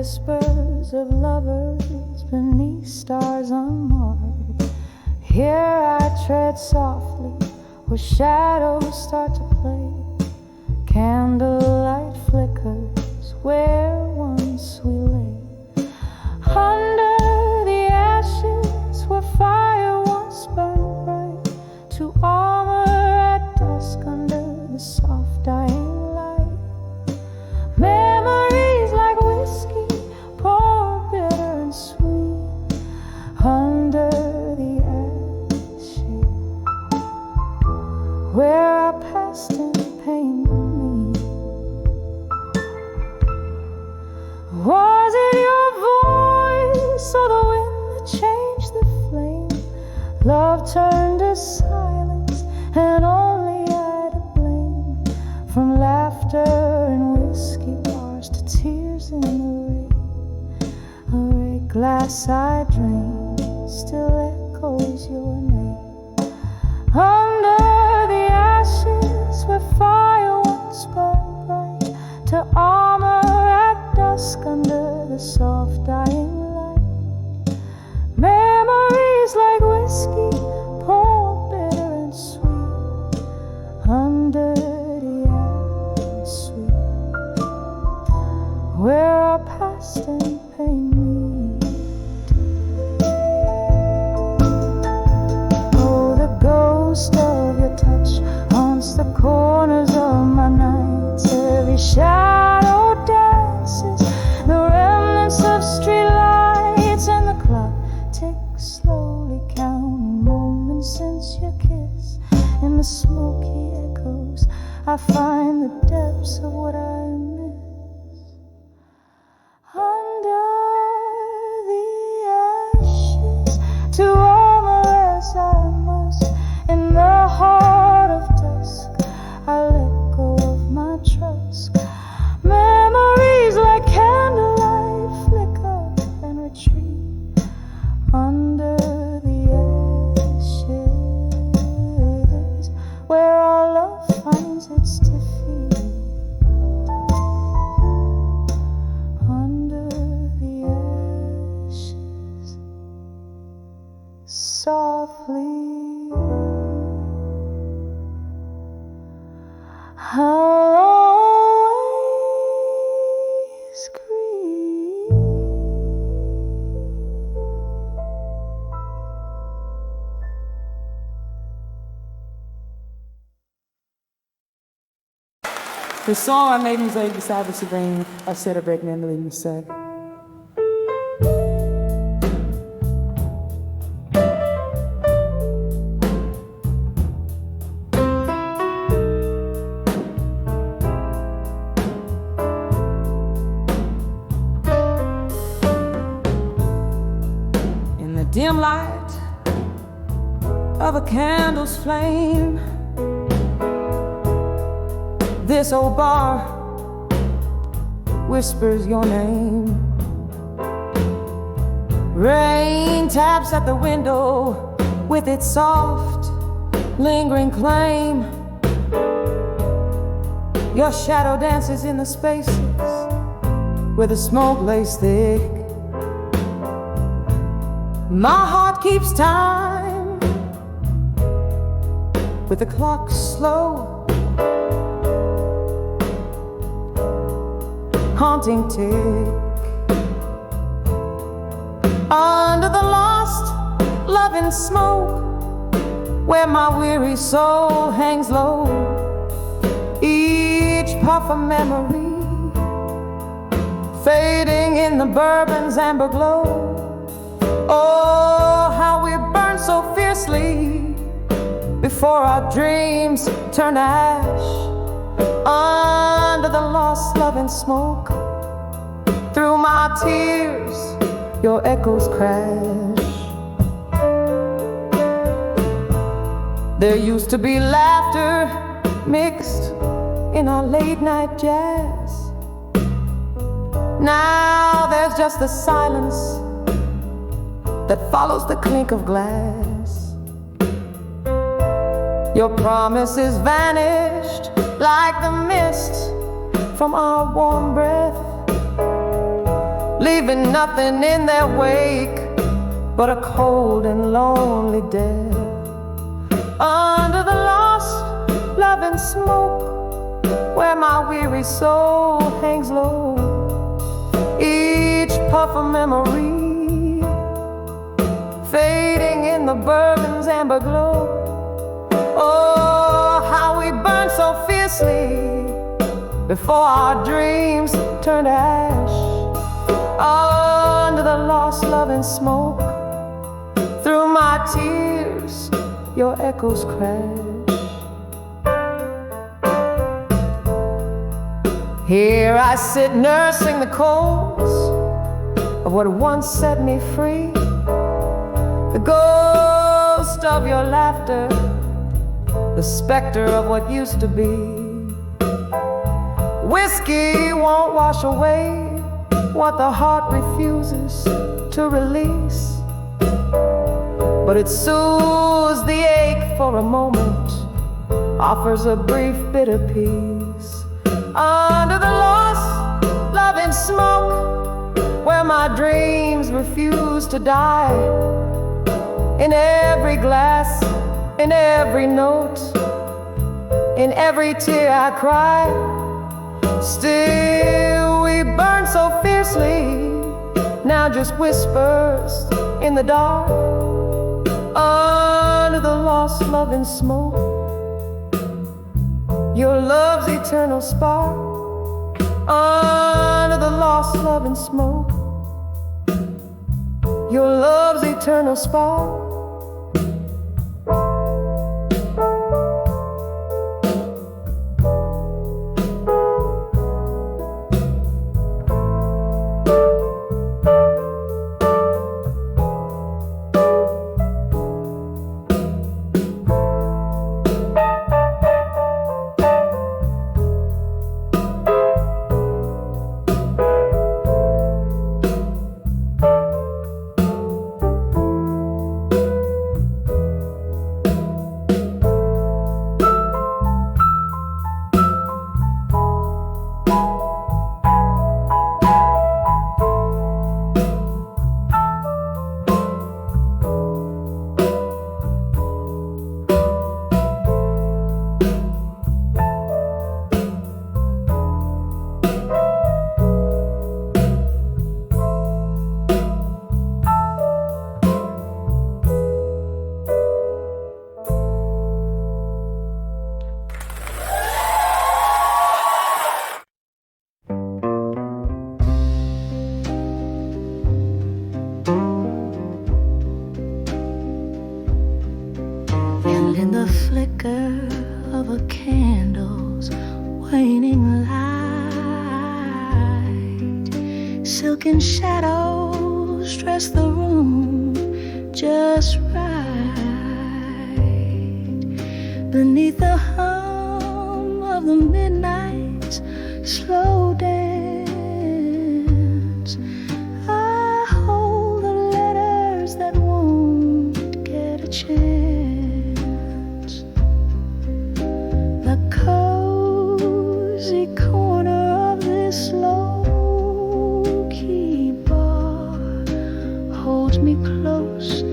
whispers of lovers beneath stars unmarked. Here I tread softly where shadows start to play. Candlelight flickers where once we lay. Under the ashes where fire once burned bright, to armor at dusk under the soft dying light. Memories like whiskey pour bitter and sweet under the ashes where our past and pain meet. Was it your voice or the wind that changed the flame? Love turned to silence and only I to blame. From laughter and whiskey bars to tears in the rain, a red glass I drain still echoes your name. Under the ashes where fire once burned bright, to armor at dusk under the soft dying light. Memories like whiskey pour bitter and sweet under the ashes sweet where our past and pain meet. Oh, the ghost of your touch haunts the corners of my nights. Every shadow dances, the remnants of street lights, and the clock ticks slowly, counting moments since your kiss. In the smoky echoes I find the depths of what I miss. Under the ashes, to armor as I must. In the heart of dusk I let go of my trust. Memories like candlelight flicker and retreat under the ashes where our love finds its defeat. Under the ashes softly I'll always grieve. The song I made was like beside the Sabrine. I said a break mandolin instead. In the dim light of a candle's flame, this old bar whispers your name. Rain taps at the window with its soft, lingering claim. Your shadow dances in the spaces where the smoke lays thick. My heart keeps time with the clock slow, haunting tick. Under the lost love and smoke where my weary soul hangs low, each puff of memory fading in the bourbon's amber glow. Oh, how we burn so fiercely before our dreams turn to ash. Under the lost love and smoke, through my tears your echoes crash. There used to be laughter mixed in our late night jazz. Now there's just the silence that follows the clink of glass. Your promises vanished like the mist from our warm breath. leaving nothing in their wake but a cold and lonely death. Under the lost love and smoke, where my weary soul hangs low, each puff of memory fading in the bourbon's amber glow. Oh, how we burn so fiercely before our dreams turn to ash. Under the lost love and smoke, through my tears your echoes crash. Here I sit nursing the coals of what once set me free, the ghost of your laughter, the specter of what used to be. Whiskey won't wash away what the heart refuses to release, but it soothes the ache for a moment, offers a brief bitter peace. Under the lost love and smoke, where my dreams refuse to die, in every glass, in every note, in every tear I cry, still we burn so fiercely, now just whispers in the dark. Under the lost love and smoke, your love's eternal spark. Under the lost love and smoke, your love's eternal spark. Silken shadows dress the room just right. Beneath the hum of the midnight's slow dance, I hold the letters that won't get a chance. The cozy corner of this low-key bar holds me close,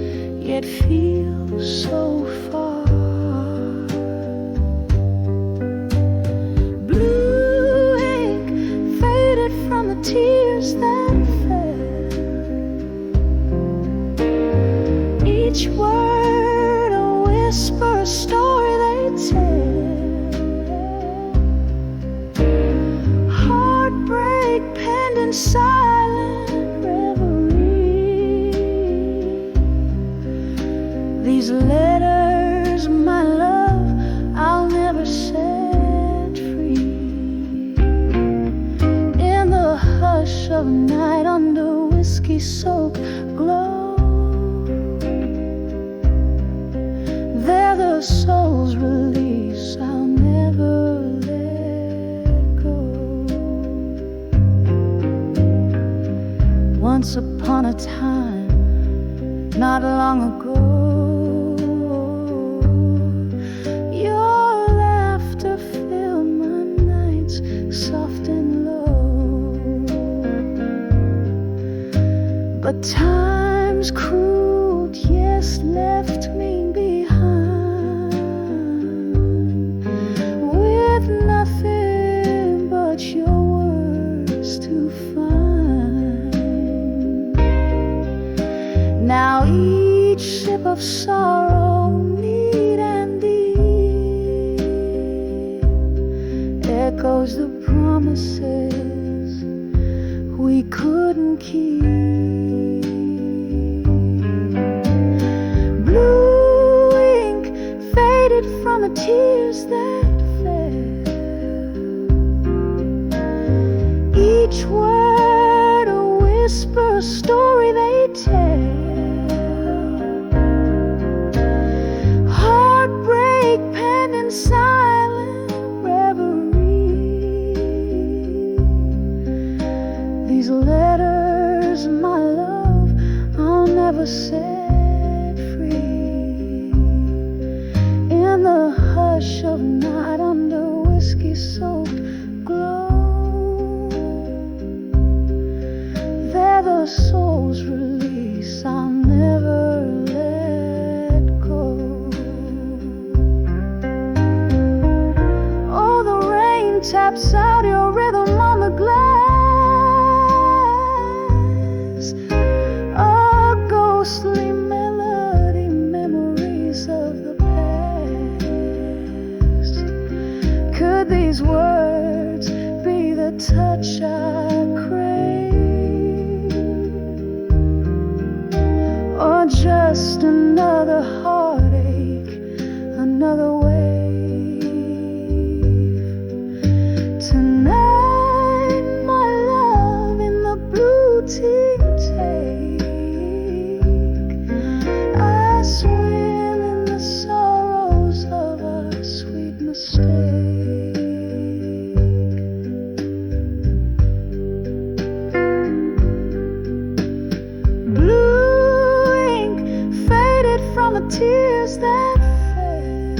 yet feels so far. Blue ink faded from the tears that fell. Each word a whisper, a story they tell. Heartbreak penned in silent reverie. These letters, my love, I'll never set free. In the hush of night, under whiskey-soaked glow, they're the soul's release I'll never let go. Once upon a time, not long ago, your laughter filled my nights soft and low. But time's cruel, yes, left me behind with nothing but your words to find. Now each sip of sorrow, neat and deep, echoes the promises we couldn't keep. Blue ink faded from the tears that fell, each word a whisper, a story they tell. Heartbreak penned in silent reverie. These letters, my love, I'll never set free. In the hush of night, under whiskey-soaked glow, they're the soul's release I'll never let go. Oh, the rain taps out your rhythm on the glass, a ghostly melody, memories of the past. Could these words be the touch I crave, or just another heartache, another wave? Tonight, my love, in the blue tea take, I swim in the sorrows of a sweet mistake. Blue ink faded from the tears that fell,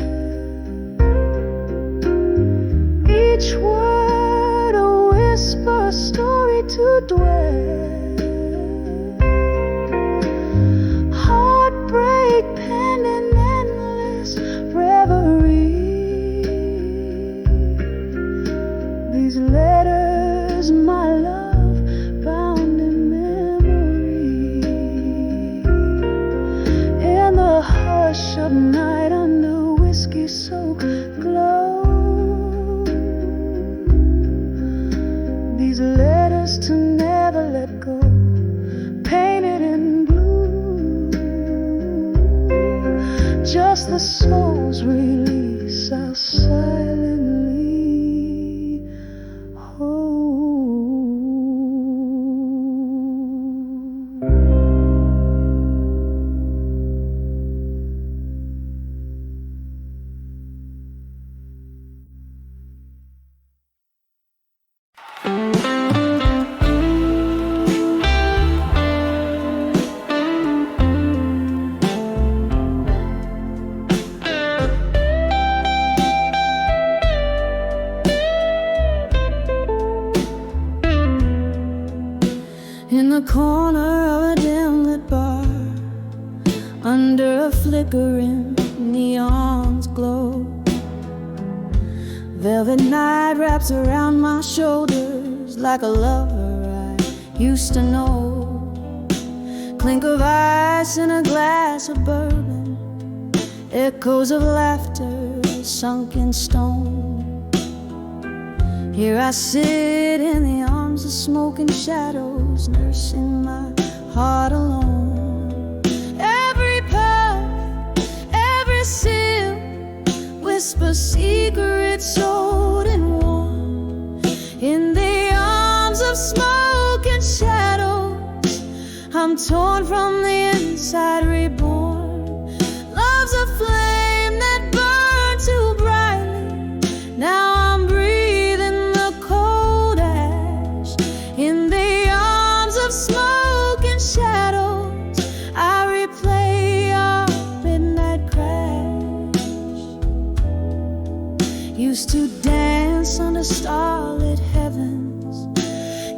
each word a whisper, a story to dwell. Heartbreak penned in endless reverie. These letters, my love, bound in memory. In the hush of night, under whiskey-soaked glow, these letters to never let go, painted in blue, just the soul's release I'll silently hold. In the corner of a dim lit bar, under a flickering neon's glow, velvet night wraps around my shoulders like a lover I used to know. Clink of ice in a glass of bourbon, echoes of laughter sunk in stone. Here I sit in the arms of smoking shadows, nursing my heart alone. Every puff, every sip, whisper secrets sold and warm. In the arms of smoke and shadows, I'm torn from the inside, reborn. Love's a flame that burned too brightly. Now I'm breathing the cold ash. In the arms of smoke and shadows, I replay our midnight crash. Used to dance under starlit heavens,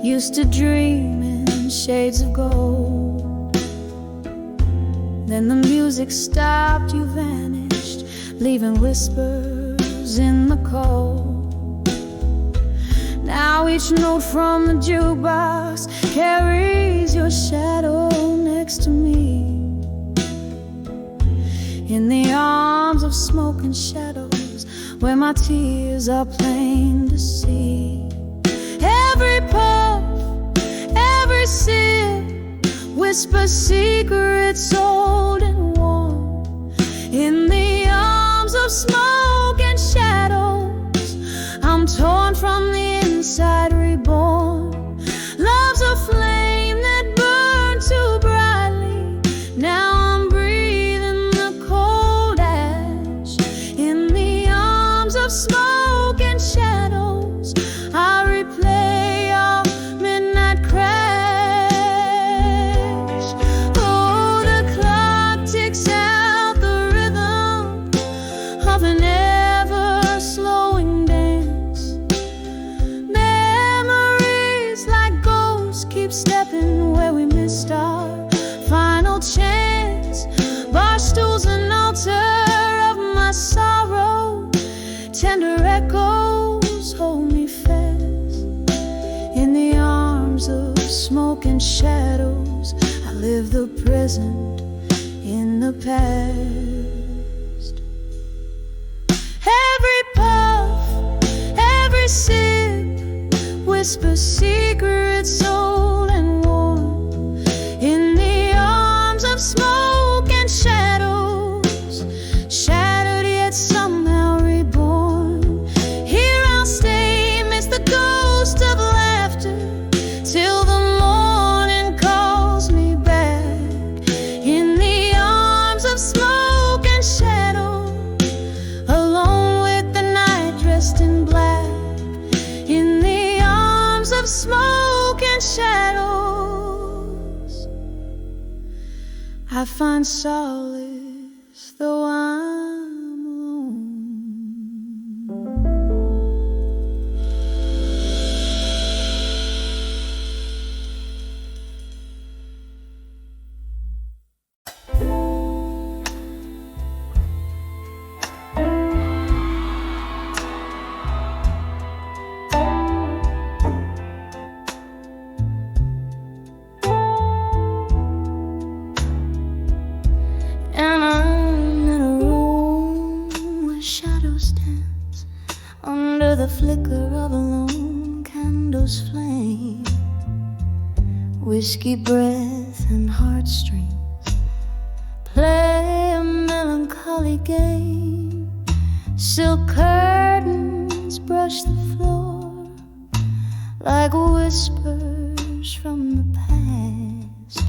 used to dream in shades of gold. Then the music stopped, you vanished, leaving whispers in the cold. Now each note from the jukebox carries your shadow next to me, in the arms of smoke and shadows, where my tears are plain to see. Every puff, every sip, whisper secrets old and warm, in the arms of smoke and shadows. I'm torn from the inside, reborn. Love's a flame that burned too brightly. Now I'm breathing the cold ash, in the arms of smoke and shadows. I replay our midnight crash. Oh, the clock ticks out the rhythm of an ever-slowing dance. Memories like ghosts keep stepping where we missed our final chance. Bar stools, an altar of my sorrow. Tender echoes hold me fast, in the arms of smoke and shadows. I live the present in the past. Every puff, every sip, whisper secrets old and warm, in the arms of smoke and shadows. Shattered yet somehow reborn. Here I'll stay amidst the ghost of laughter, till the morning calls me back, in the arms of smoke and shadow. Alone with the night dressed in black, in the arms of smoke and shadows. I find solace though I'm alone. And I'm in a room where shadows dance under the flicker of a lone candle's flame. Whiskey breath and heartstrings play a melancholy game. Silk curtains brush the floor like whispers from the past.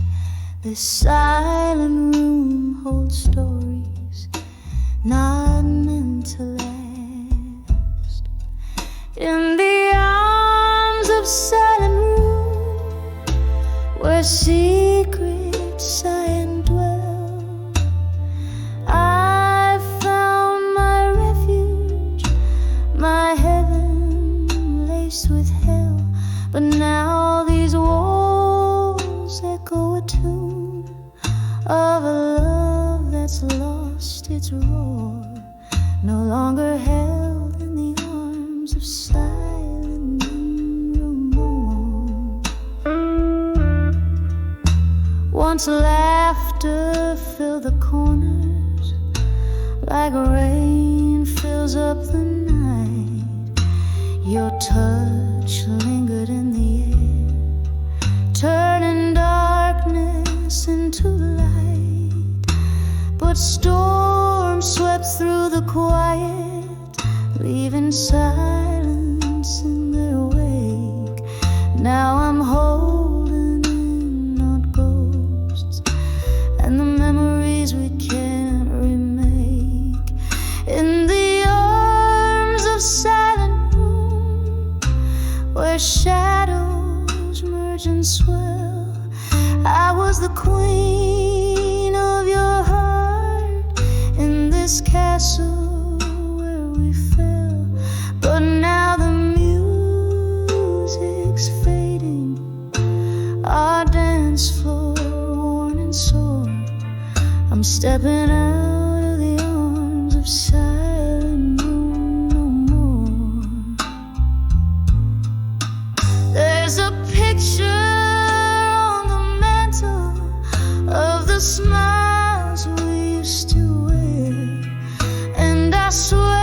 This silent room holds stories not meant to last. In the arms of silent room, where secrets sigh and dwell, I found my refuge, my heaven laced with hell. But now these walls echo a tune of a love that's lost its roar, no longer held in the arms of silent remorse. Once laughter filled the corners, like rain fills up the night. Your touch lingered in the air, turning darkness into light. But storms swept through the quiet, leaving silence in their wake. Now I'm holding in not ghosts, and the memories we can't remake. In the arms of silent room, where shadows merge and swell, I was the queen of your heart in this castle where we fell. But now the music's fading, our dance floor worn and sore. I'm stepping out of the arms of silent room no more. There's a picture on the mantle of the smiles we used to wear, and I swear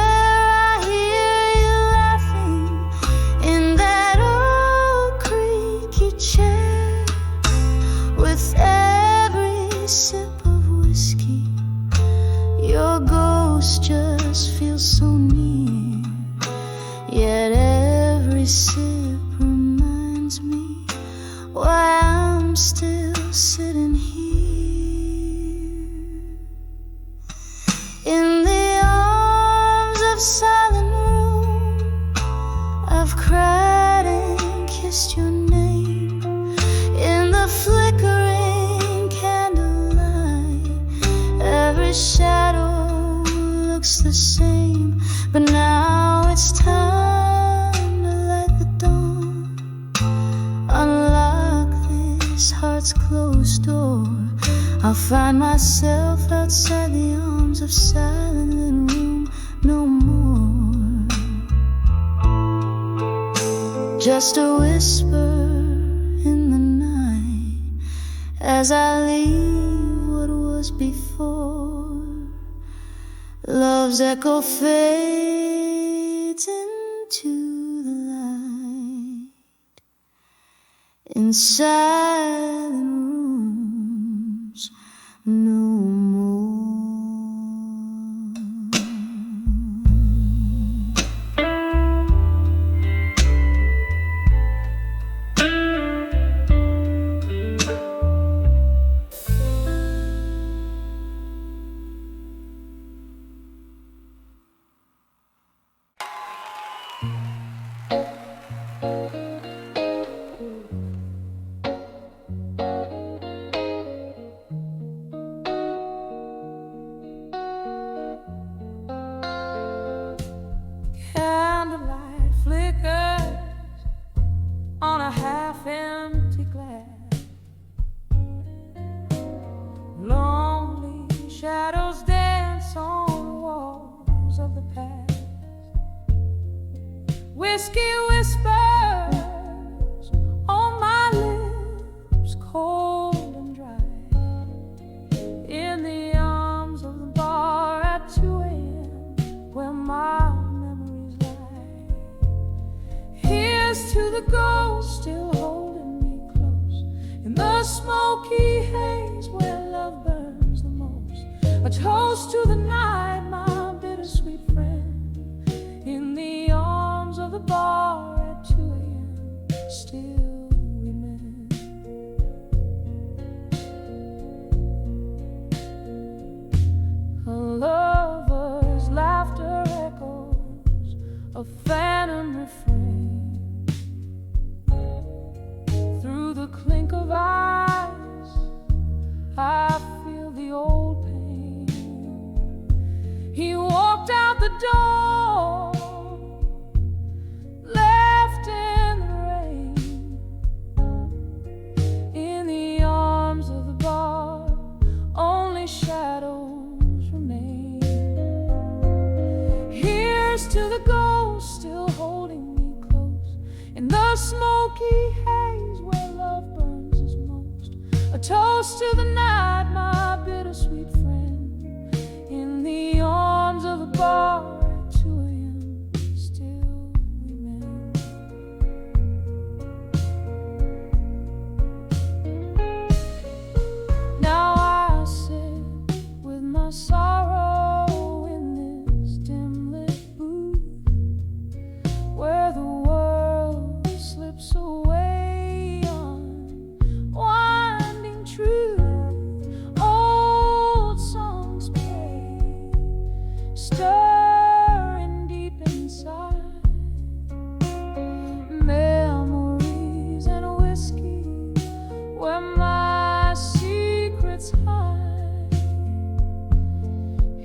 just feels so near, yet every sip reminds me why I'm still sitting here in the arms of silent room. I've cried and kissed your name in the flickering candlelight. Every shadow the same, but now it's time to light the dawn. Unlock this heart's closed door. I'll find myself outside the arms of silent room no more. Just a whisper in the night as I leave what was before. Love's echo fades into the light in silent rooms no more. Candlelight flickers on a half-empty glass. Lonely shadows dance on the walls of the past. Whiskey whispers on my lips, cold and dry, in the arms of the bar at 2 a.m. where my memories lie. Here's to the ghost still holding me close in the smoky haze where love burns the most. A toast to the night, my bittersweet friend, in the arms of the bar at 2 a.m. still we mend. A lover's laughter echoes a phantom refrain through the clink of eyes. I feel the old pain. He walked out the door, left in the rain, in the arms of the bar, only shadows remain. Here's to the ghost still holding me close in the smoky haze where love burns us most. A toast to the night, my bittersweet friend, in the arms of the bar at 2 a.m. still we mend. Now I sit with my sorrow in this dim lit booth where the world slips away on winding truth. Old songs play, stirring deep inside. Memories and whiskey where my secrets hide.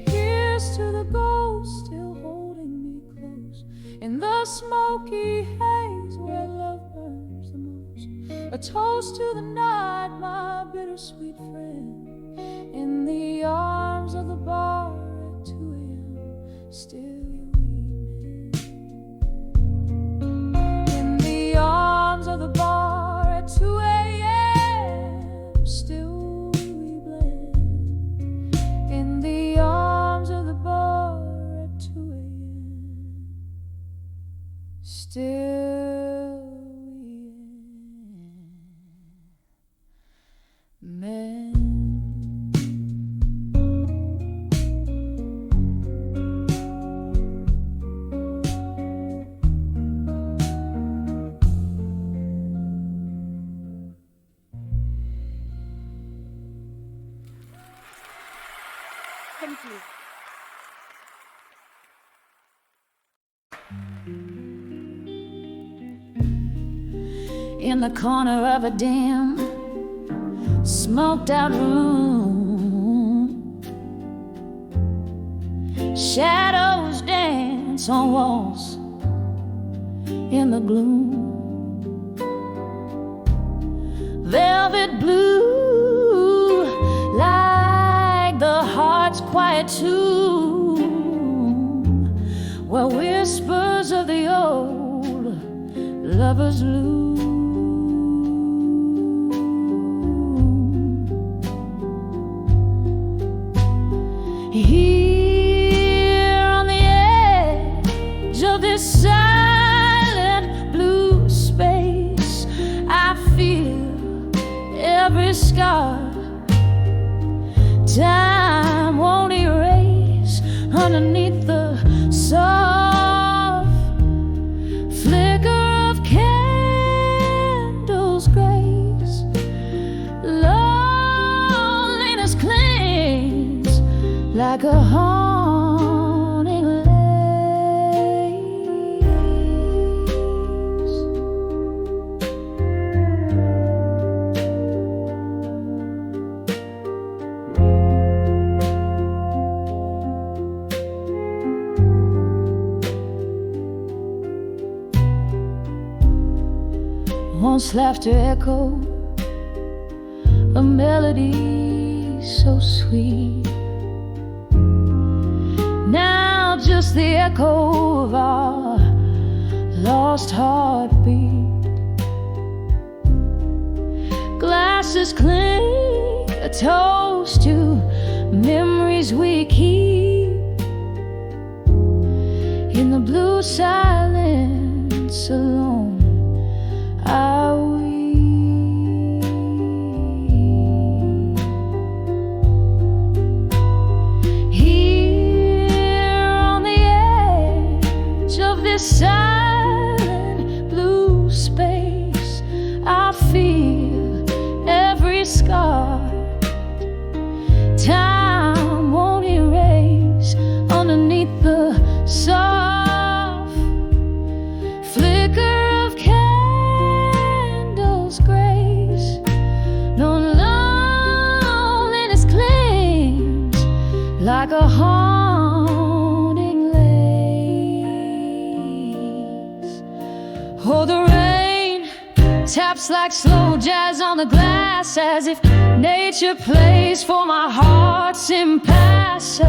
Here's to the ghost still holding me close in the smoky haze where love burns the most. A toast to the night, my bittersweet friend, in the arms Thank you. In the corner of a dim, smoked out room, shadows dance on walls in the gloom. Velvet blue, like the heart's quiet tomb, where whispers of the old lovers loom. Here on the edge of this silent blue space, I feel every scar time won't erase. Underneath the soft flicker of candles' grace, loneliness clings like a haunting lace. Once laughter echoed a melody so sweet. Now just the echo of our lost heartbeat. Glasses clink, a toast to memories we keep. In the blue silence alone are we. Silent blue space, I feel every scar time won't erase. Underneath the soft flicker of candles' grace, no loneliness clings like a haunting lace. Oh, the rain taps like slow jazz on the glass, as if nature plays for my heart's impasse.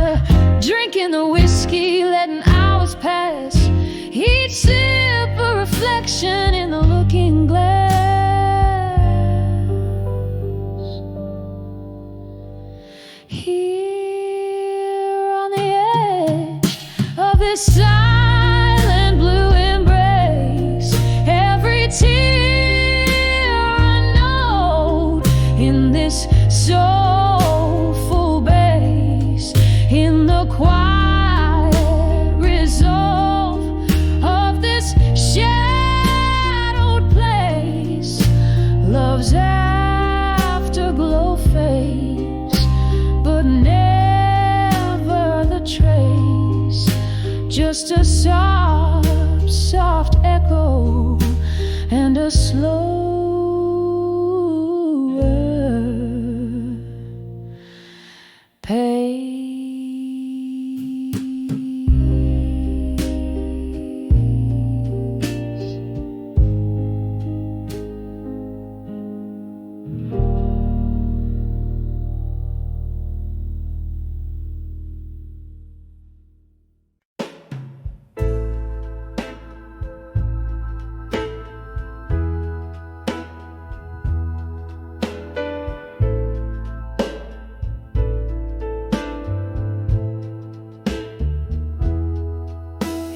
Drinking the whiskey, letting hours pass, each sip a reflection in the looking glass. Here on the edge of this silent blue embrace, every tear a note in this soulful bass. In the quiet resolve of this shadowed place, love's afterglow fades, but never the trace. Just a soft, soft echo and a slower pace.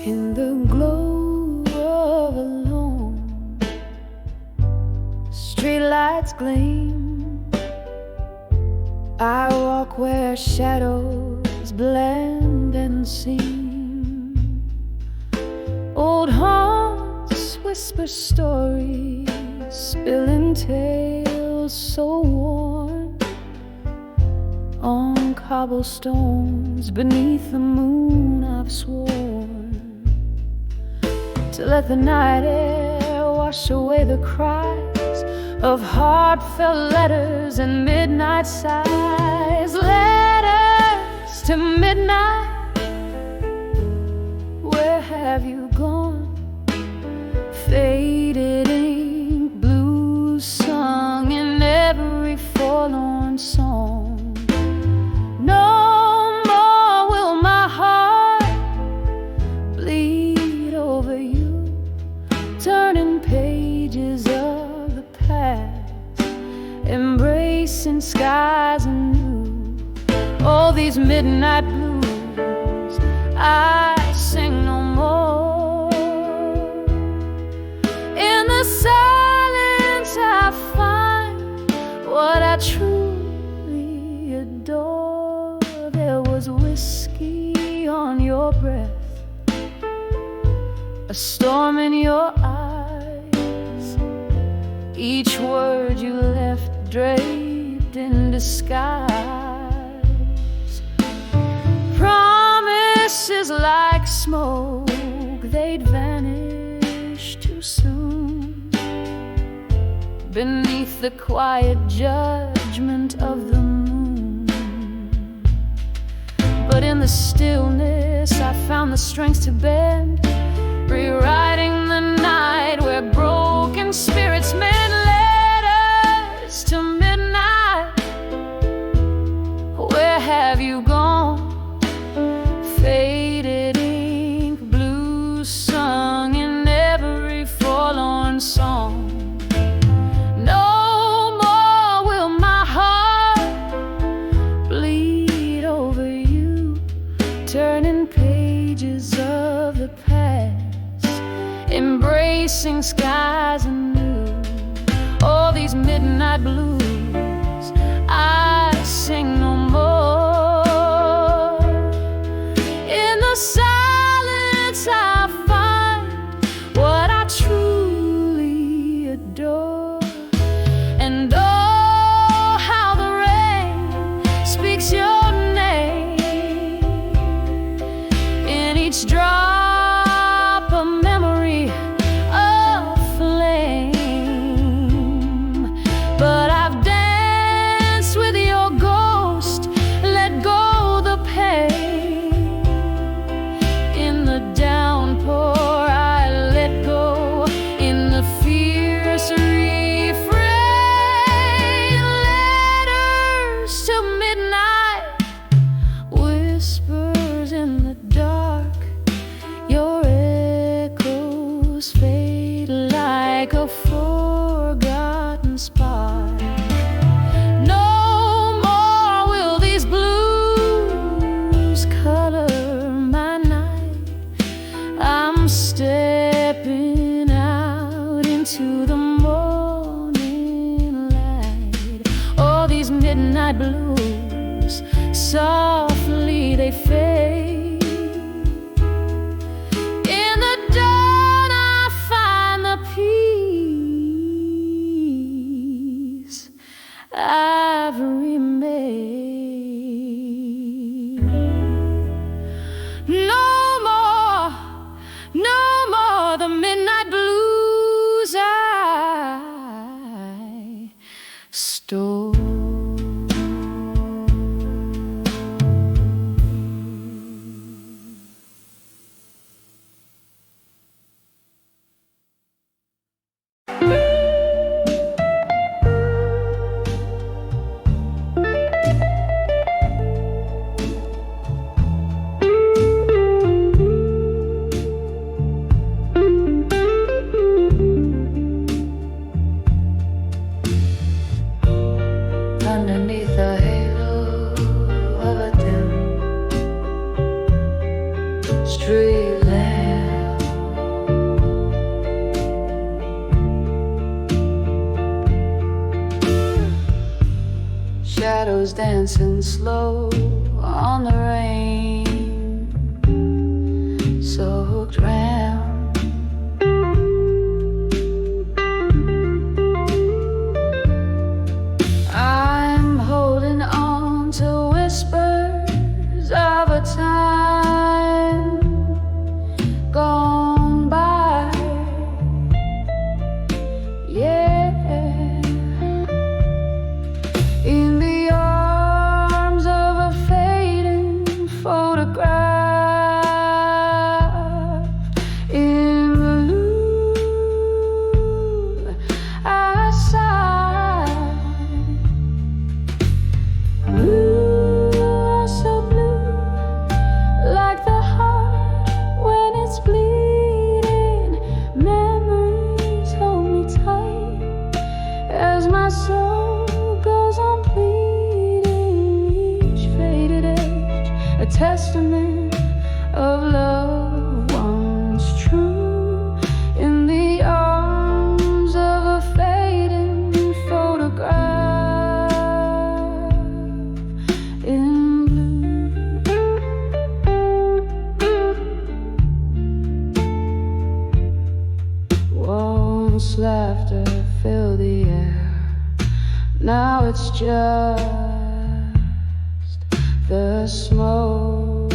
In the glow of a lone, streetlights gleam. I walk where shadows blend and seem. Old haunts whisper stories, spilling tales so warm. On cobblestones beneath the moon, I've sworn to let the night air wash away the cries of heartfelt letters and midnight sighs. Letters to midnight, where have you gone? Faded ink, blues sung in every forlorn song. No more will my heart bleed over you, turning pages of the past, embracing skies anew. All these midnight blues I sing no more. In the silence I find what I truly adore. There was whiskey on your breath, a storm in your eyes, each word you left draped in disguise. Promises like smoke, they'd vanish too soon beneath the quiet judgment of the moon. But in the stillness I found the strength to bend, rewriting the night where broken spirits mend. Letters to midnight, where have you gone? Faded ink, blues sung in every forlorn song. No more will my heart bleed over you, turning pages of the past, embracing skies anew. All these midnight blues I sing no more. In the silence I find what I truly adore. And oh, how the rain speaks your name in each drop of memory of flame. But I've danced with your ghost, let go the pain. In the downpour I let go, in the fierce refrain. Letters to midnight, whispers in the dark, your echoes fade like a forgotten spark. No more will these blues color my night. I'm stepping out into the morning light. All these midnight blues, softly they fade. In the dawn I find the peace I've remade. No more, no more the midnight blues I stole. Underneath the halo of a dim street lamp, shadows dancing slow on the rain-soaked ramp. I'm holding on to a testament of love once true, in the arms of a fading photograph in blue. Once laughter filled the air, now it's just the smoke.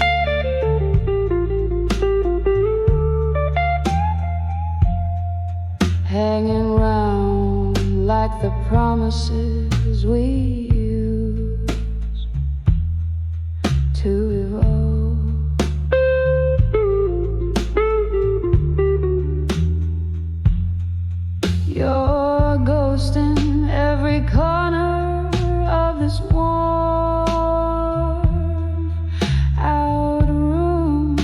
Hanging round like the promises we use to evolve. You're a ghost in every corner of this warm out room.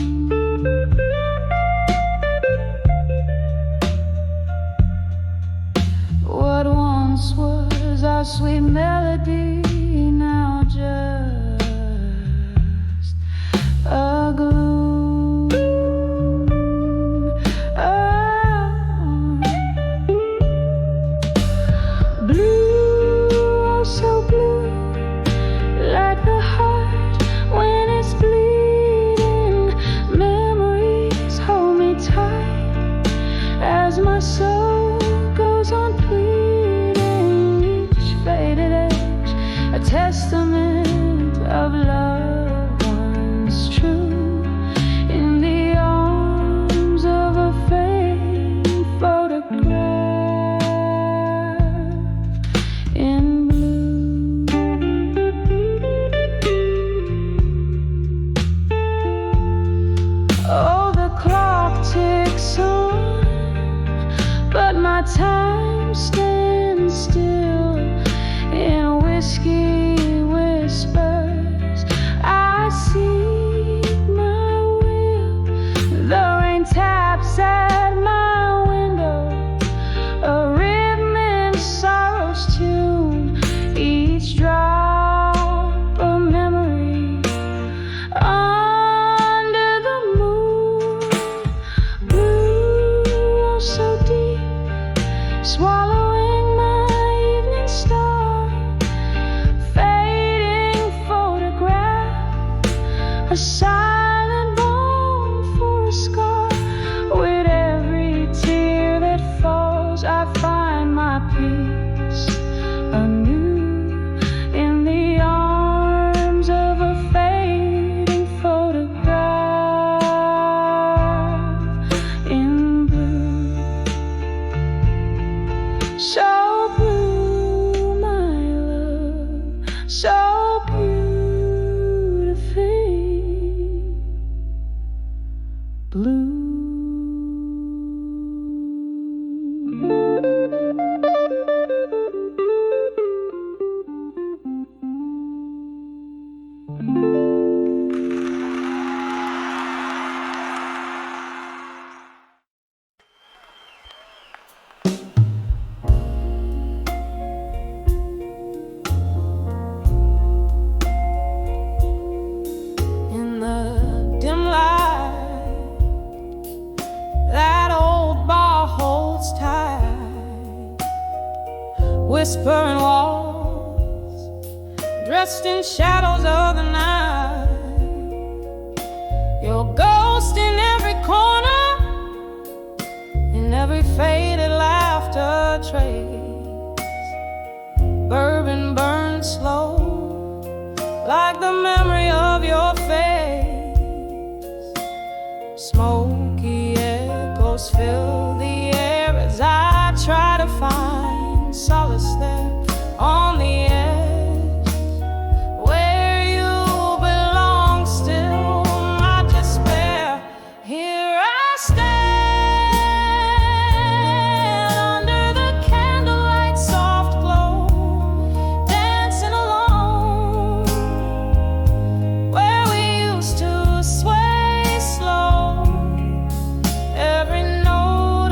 What once was our sweet melody, now just a gloom. Blue, oh so blue, like the heart when it's bleeding. Memories hold me tight as my soul goes on pleading. Each faded edge, a testament of love once true, in the arms of a fading photograph in blue. Oh, the clock ticks on, but my time stands still in whiskey whispers. I seek my will. The rain taps at my window, a rhythm in sorrow's tune. Each drop a memory under the moon. Blue, oh so deep, swallowing my evening star. Fading photograph, a silent bone for a scar. With every tear that falls, I find my peace anew, in the arms of a fading photograph in blue. So blue, my love, so beautifully blue. In the dim light, that old bar holds tight. Whispering walls, dressed in shadows of the night. Your ghost in every corner, in every faded laughter trace. Bourbon burns slow, like the memory of your face. Smoky echoes fill the air as I try to find solace there on the edge, where you belong still. My despair, here I stand under the candlelight soft glow, dancing alone, where we used to sway slow. Every note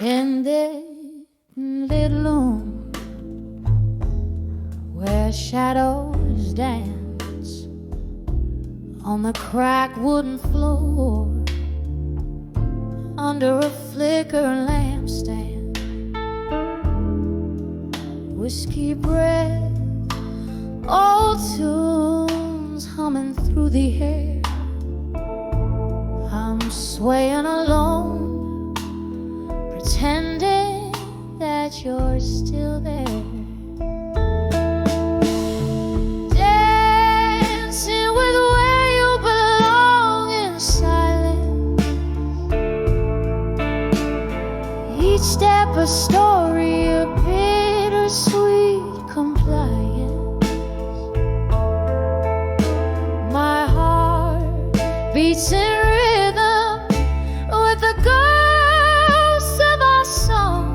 in this little room where shadows dance on the cracked wooden floor under a flickering lampstand. Whiskey breath, old tunes humming through the air. I'm swaying alone, pretending that you're still there. Dancing with where you belong in silence. Each step a story, a bittersweet compliance. My heart beats in rhythm with the ghosts of our song.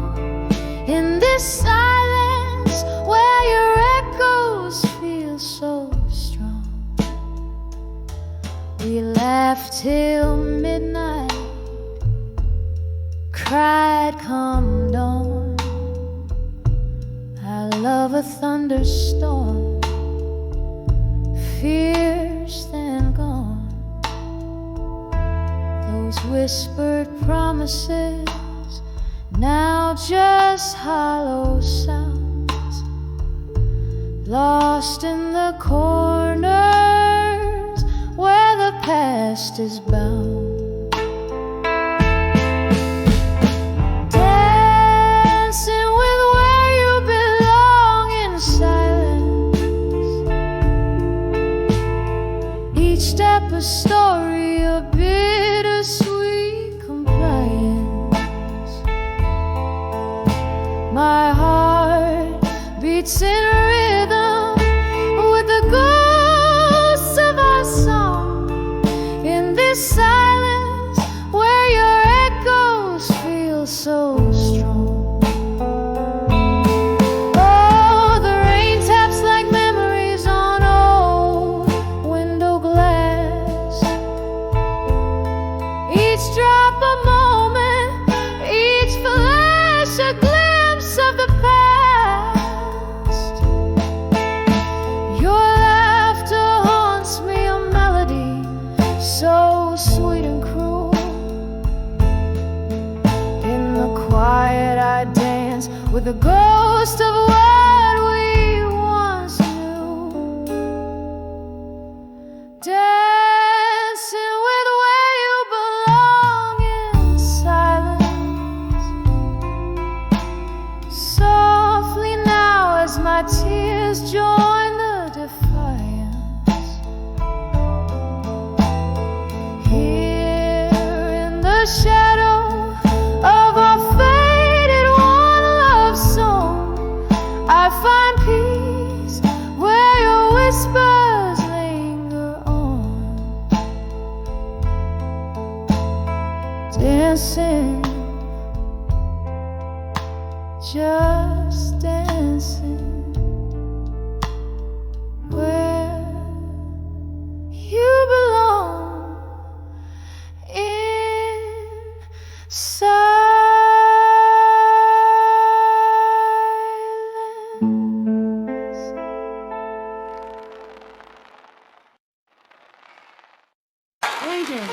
In this silence where your echoes feel so strong. We laughed till midnight, cried come dawn. I love a thunderstorm, fierce then gone. Those whispered promises, now just hollow sounds, lost in the corners where the past is bound. Dancing with where you belong in silence. Each step a story, a bittersweet compliance. My heart beats in rhythm with the ghosts of our song. In this silence where your echoes feel so strong. Oh, the rain taps like memories on old window glass. Each drop a moment, each flash a glimpse of the past. Your laughter haunts me, a melody so sweet and cruel. In the quiet I dance with the ghost of what we once knew. Dancing with where you belong in silence. Softly now as my tears join the defiance. Here in the shadow of our faded one love song, I find peace where your whispers linger on. Dancing, just dancing where you belong in silence. Waiting.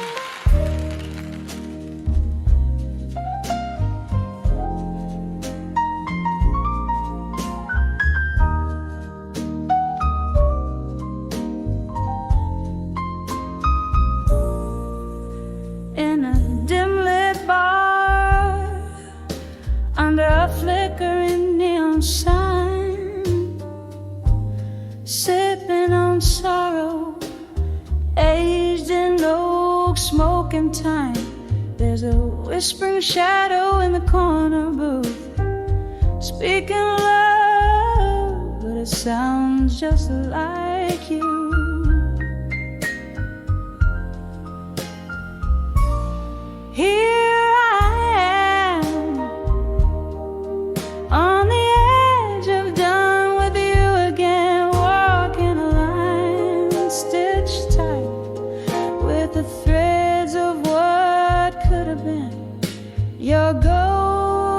In a dim lit bar under a flickering neon sign, sipping on sorrow, aged in oak, smoking time. There's a whispering shadow in the corner booth, speaking love, but it sounds just like you. Here I am on the edge of done with you again, walking a line stitched tight the threads of what could have been your gold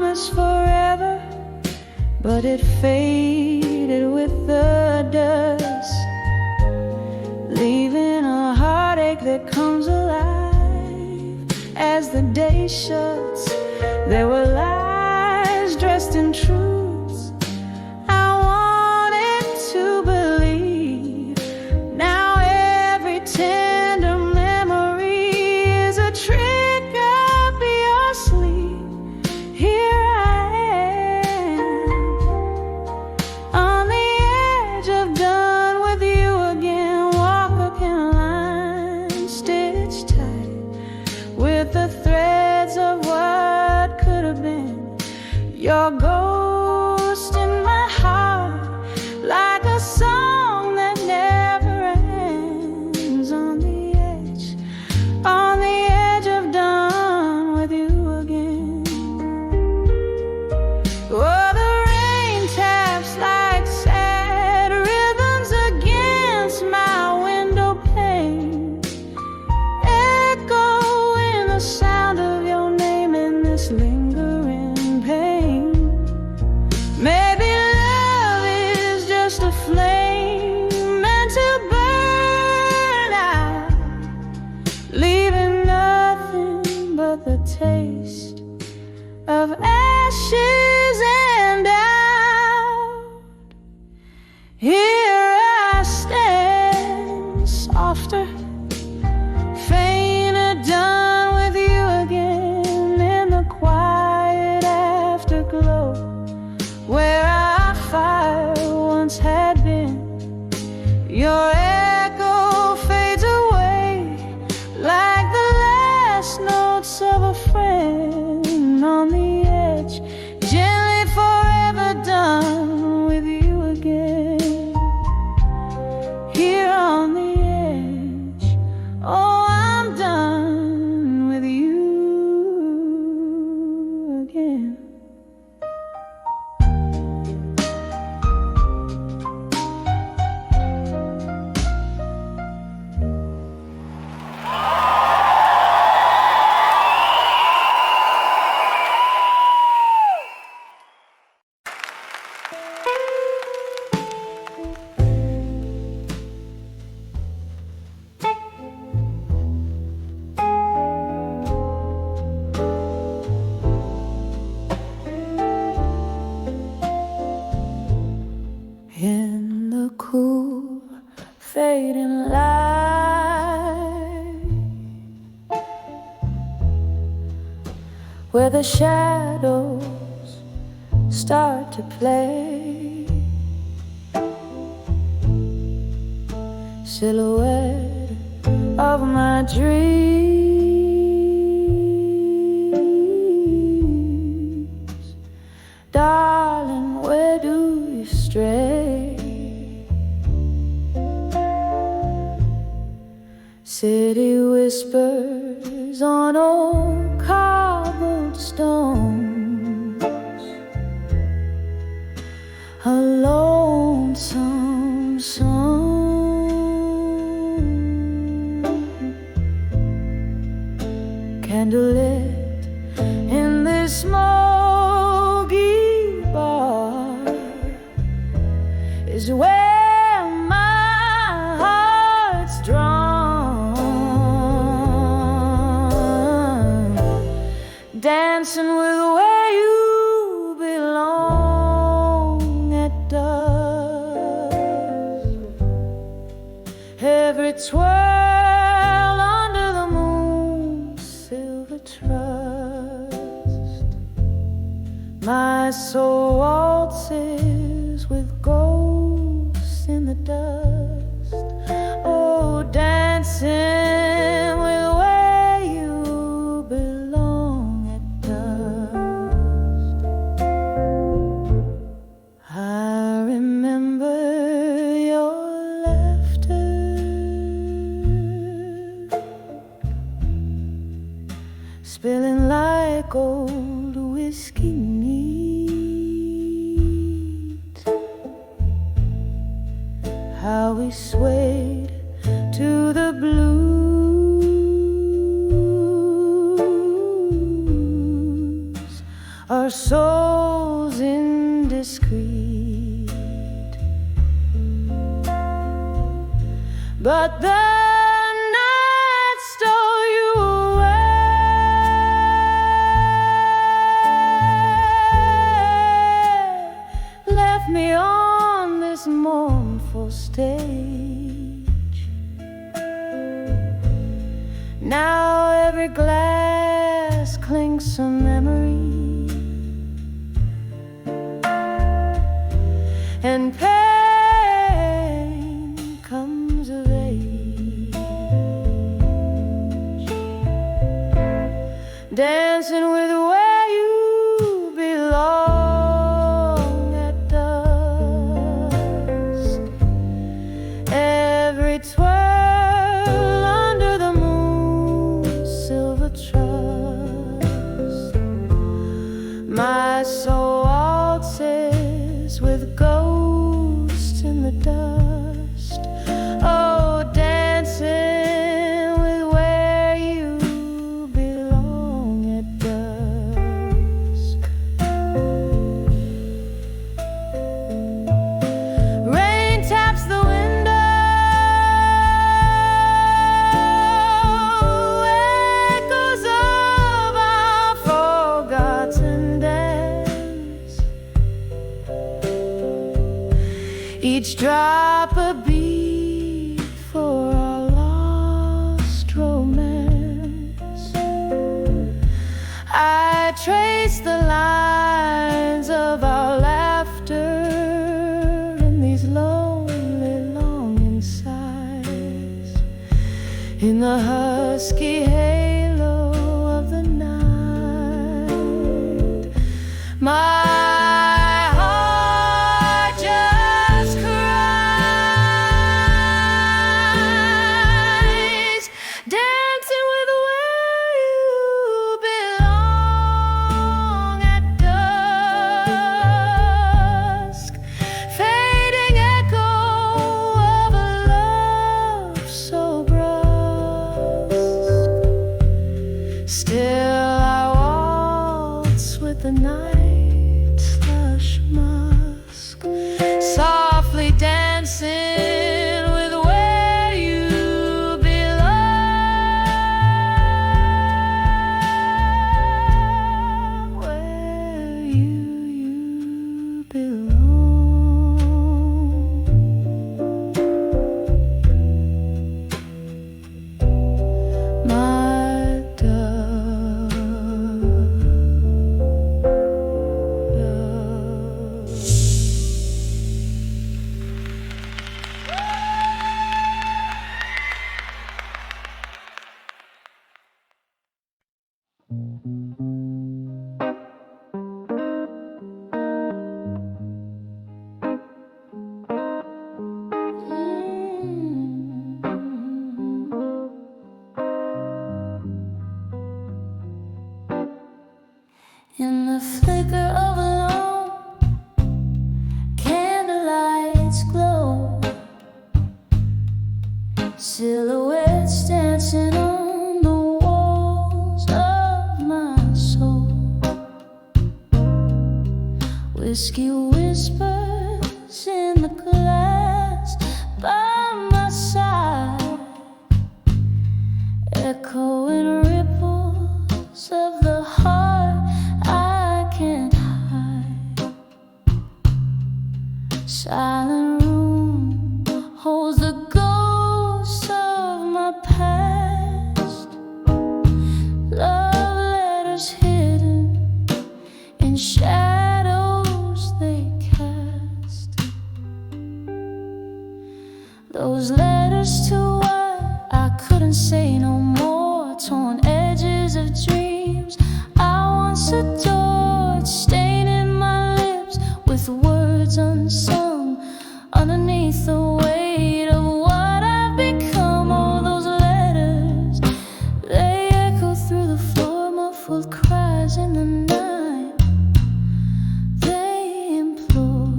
promised forever, but it faded with the dust, leaving a heartache that comes alive as the day shuts. There were lies dressed in truths I wanted to believe. Now every tender memory is a trick up your sleeve. Here I am on the edge of done with you again. Walking line stitched tight with the threads of what could have been. Your ghost in my heart, like a song that never ends. On the edge of done with you again. Oh, the rain taps like sad rhythms against my window pane, echoing the sound of your name in this lingering pain. Maybe love is just a flame meant to burn out, leaving nothing but the taste of ashes and doubt. Here I stand, softer, fainter, done with you again, in the quiet afterglow where our fire once had been. Your echo fades away like the last notes of a friend. On the edge, gently forever done with you again. Here on the edge, oh, I'm done with you again. In the cool, fading light, where the shadows start to play, silhouette of my dreams. Darling, where do you stray? City whispers on old cobblestones, a lonesome song, candlelit in this smoky bar is where my heart's drawn. Dancing with where you belong at dusk. Every twirl under the moon's silver trust. My soul waltzes with ghosts in the dust. Oh, dancing with where you belong at dusk. I remember your laughter, spilling like old whiskey neat. How we swayed to the blues, our our souls indiscreet. But the night stole you away, left me on this mournful stage. Now every glass clinks a memory, and pain comes of age, dancing with where you belong at dusk. Every twirl under the moon's silver trust, my soul waltzes with ghosts in the dust. Oh, dancing with where you belong at dusk. Rain taps the window, echoes of our forgotten dance. Each drop a beat for our lost romance. I trace the lines of our laughter in these lonely longing sighs, in the husky halo of the night. My heart just cries, dancing with where you belong at dusk. Fading echo of a love so brusque. Still I waltz with the night's lush musk, softly dancing with where you belong, where you belong. My dove, dove. In the flicker of a lone candlelight's glow, silhouettes dancing on the walls of my soul. Whiskey whispers in the glass by my side, echoing ripples of the heart I can't hide. Silent room holds the ghost of my past, love letters hidden in shadows they cast. Those letters to what I couldn't say no more, torn edges of dreams I once adored, staining my lips with words unsung underneath the weight of what I've become. All those letters, they echo through the floor, muffled cries in the night. They implore.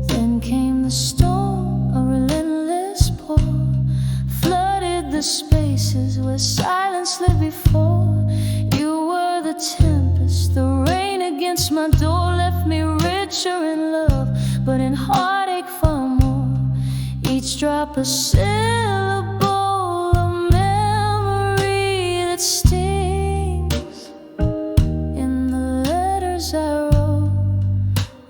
Then came the storm, a relentless pour, flooded the spaces where silence lived before. You were the tempest. The rain against my door left me richer in love, but in heartache far more. Each drop a syllable, a memory that stings in the letters I wrote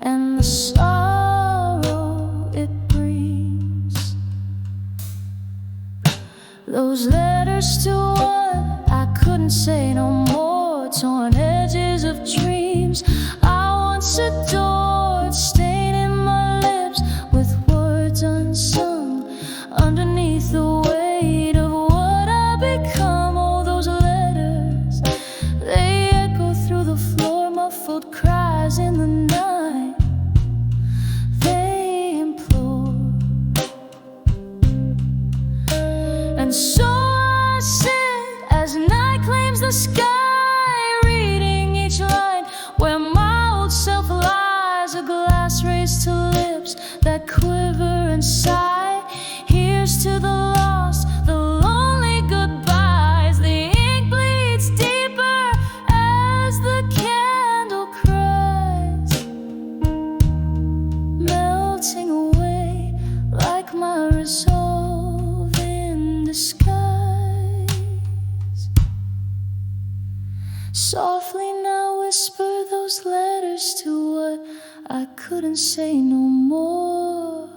and the sorrow it brings. Those letters to one I couldn't say no more, torn edges of dreams I once adored, staining my lips with words unsung. Underneath the weight of what I become, all those letters, they echo through the floor, muffled cries in the night. They implore, and so I sit as night claims the sky, reading each line where my old self lies. A glass raised to lips that quiver and sigh. Here's to the lost, the lonely goodbyes. The ink bleeds deeper as the candle cries, melting away like my resolve in disguise. Softly now whisper those letters to what I couldn't say no more,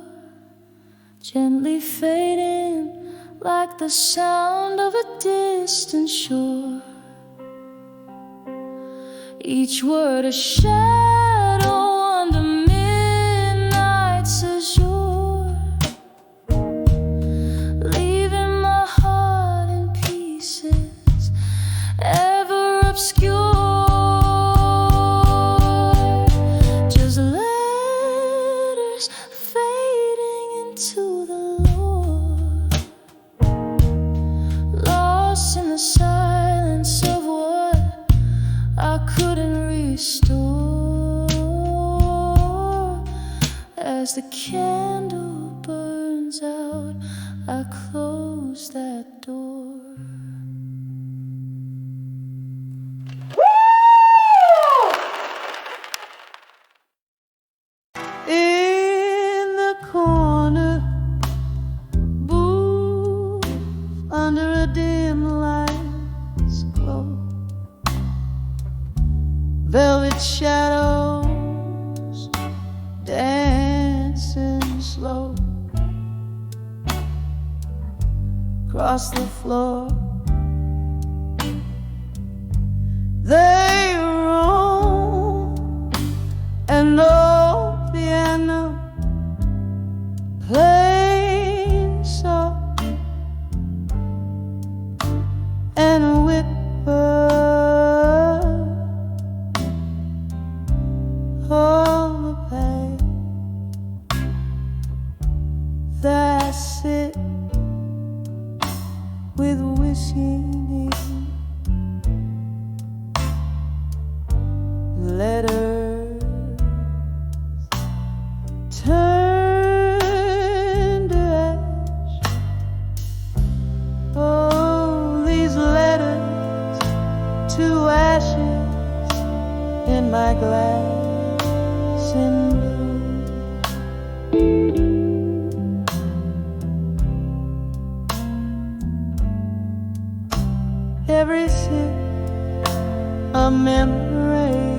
gently fading like the sound of a distant shore. Each word a shadow under midnight's azure, leaving my heart in pieces, ever obscure. Just letters fading into the Lord, lost in the silence of what I couldn't restore. As the candle burns out, I close that door. In the corner booth under a dim light's glow, velvet shadows dancing slow across the floor. They roam, and no piano playing soft, and a whipper on the page. That's it, with whiskey letters turn to ash. Oh, these letters to ashes in my glass in blue. Every sip a memory,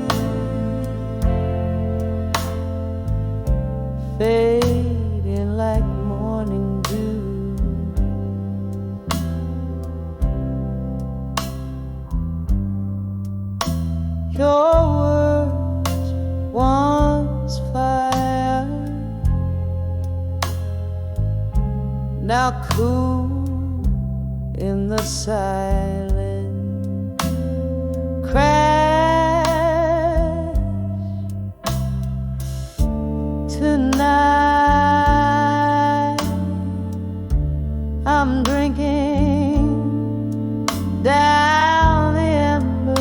fading like morning dew. Your words once fire, now cool in the silent crash. Tonight I'm drinking down the embers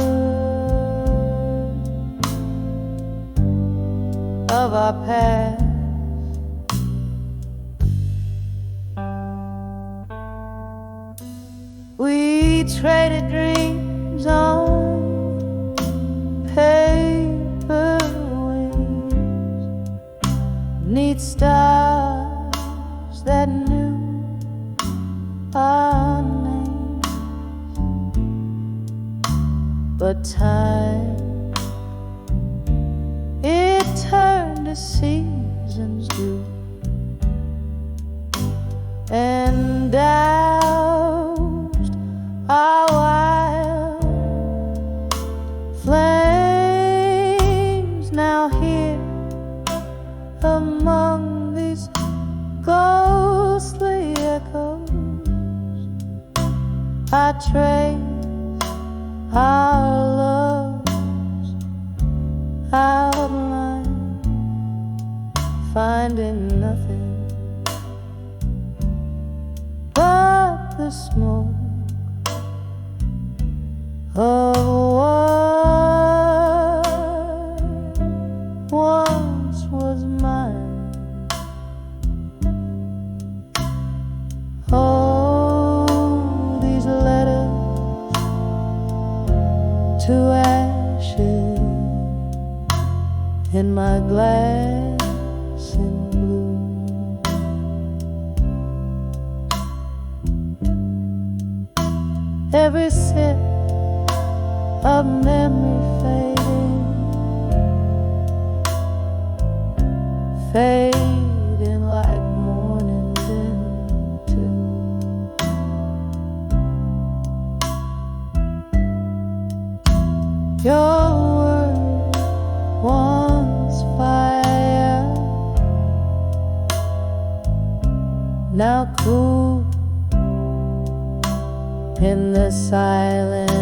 of our past. We traded dreams on meet stars that knew our names, but time, it turned to seasons due, and doused our wild flames. Now here among these ghostly echoes, I trace our love's outline, finding nothing but the smoke of what once was mine. Oh, these letters to ashes in my glass in blue. Every sip of memory fading like morning into your word once fire, now cool in the silence.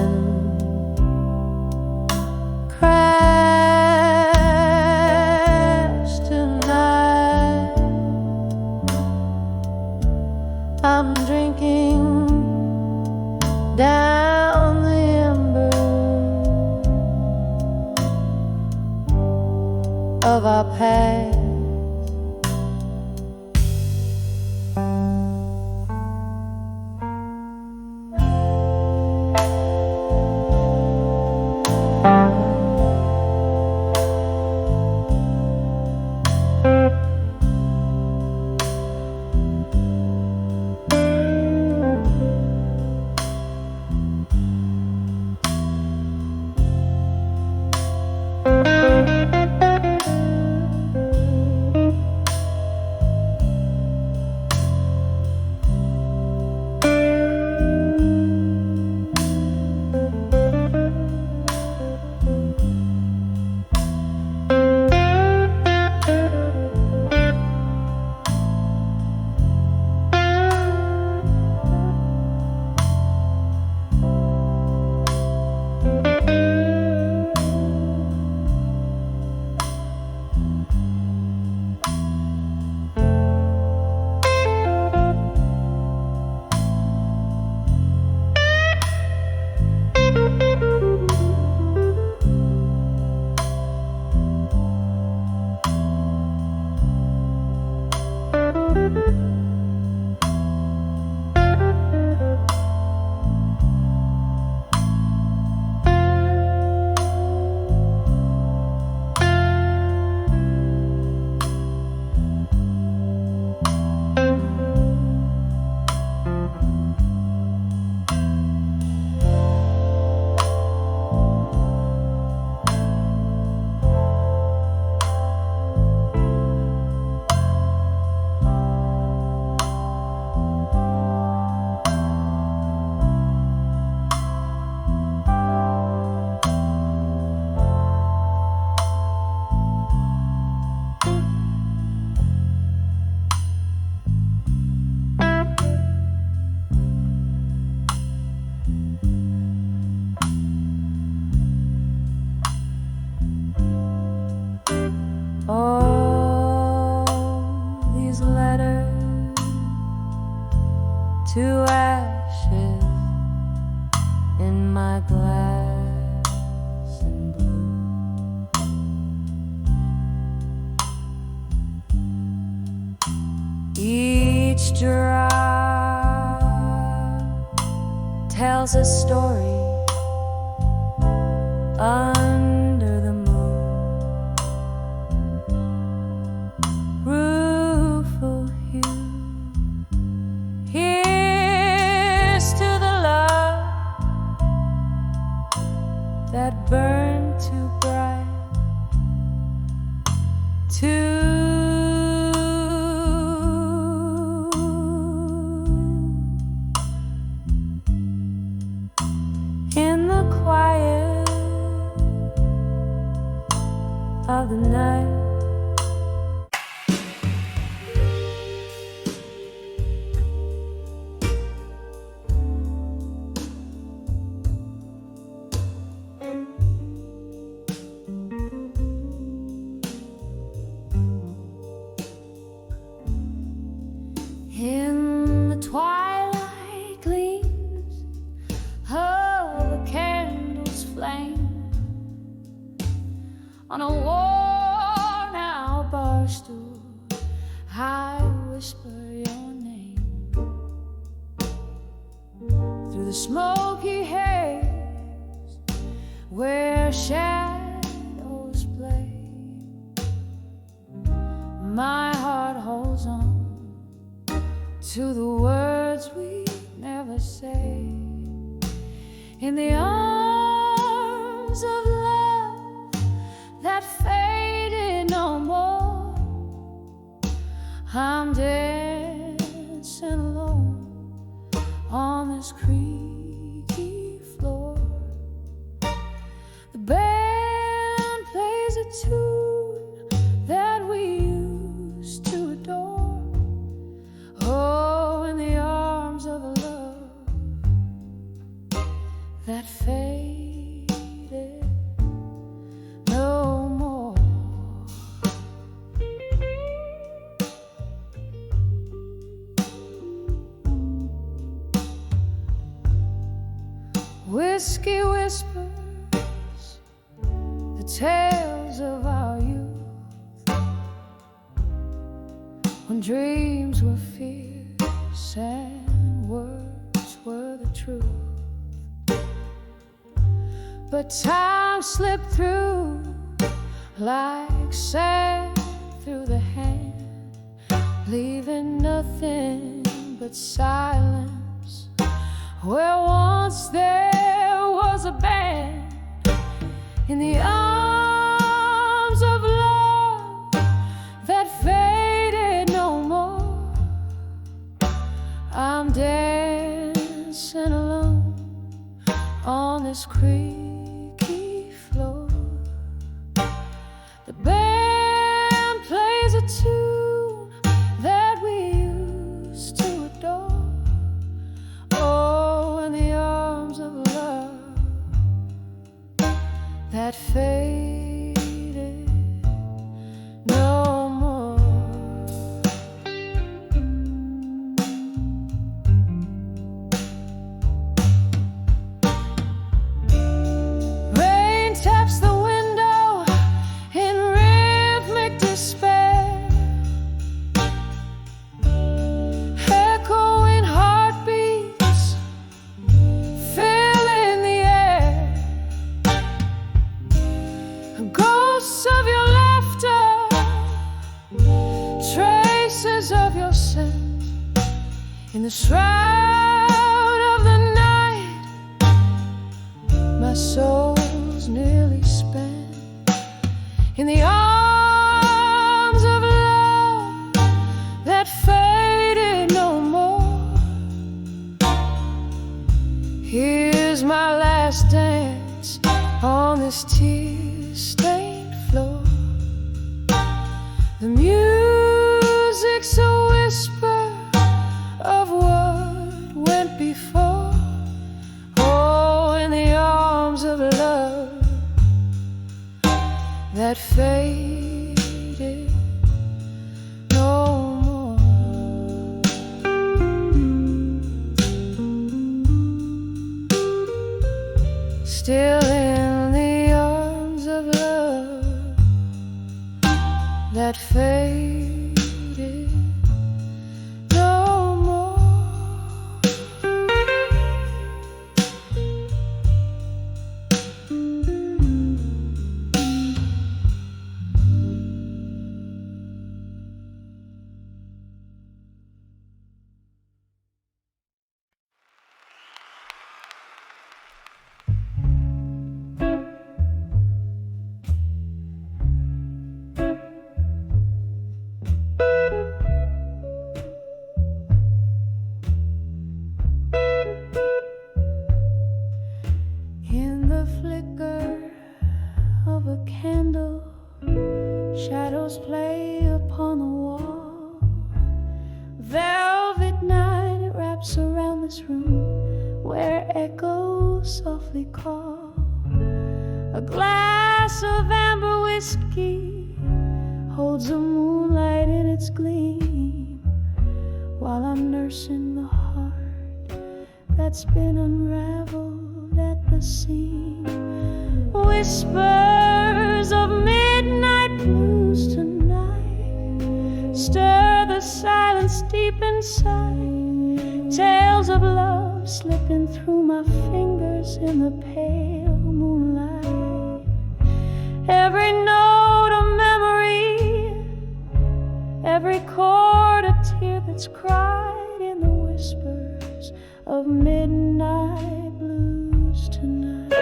I'm drinking down the embers of our past. To ashes in my glass and blue. Each drop tells a story under the moon. In the twilight gleams of a candle's flame, on a worn out bar stool I whisper your name. Through the smoky haze where shadows play, my heart holds on to the words we never say. In the arms of love that faded no more, I'm dancing alone on this creaky floor. The band plays a tune that we used to adore. Oh, in the arms of a love that faded no more. Whiskey whispers the tales of our youth, when dreams were fierce and words were the truth. But time slipped through like sand through the hand, leaving nothing but silence where once there was a band. In the arms of love that faded no more, I'm dancing alone on this creaky floor. The band plays a tune that we used to adore. Oh, in the arms of love that faded no more. Rain taps the window in rhythmic despair, echoing heartbeats filling the air. Ghosts of your laughter, traces of your scent, in the shroud of the night, my soul's nearly spent. In the arms of love that faded no more, here's my last dance on this tear-stained floor. The music's a whisper of what went before. Oh, in the arms of love that faded no more. Still in the arms of love that faded no more. In the flicker of a candle, shadows play upon the wall. Velvet night, it wraps around this room where echoes softly call. A glass of amber whiskey holds the moonlight in its gleam, while I'm curse in the heart that's been unraveled at the seam. Whispers of midnight blues tonight stir the silence deep inside. Tales of love slipping through my fingers in the pale moonlight. Every note a memory, every chord a tear that's cried in the whispers of midnight blues tonight.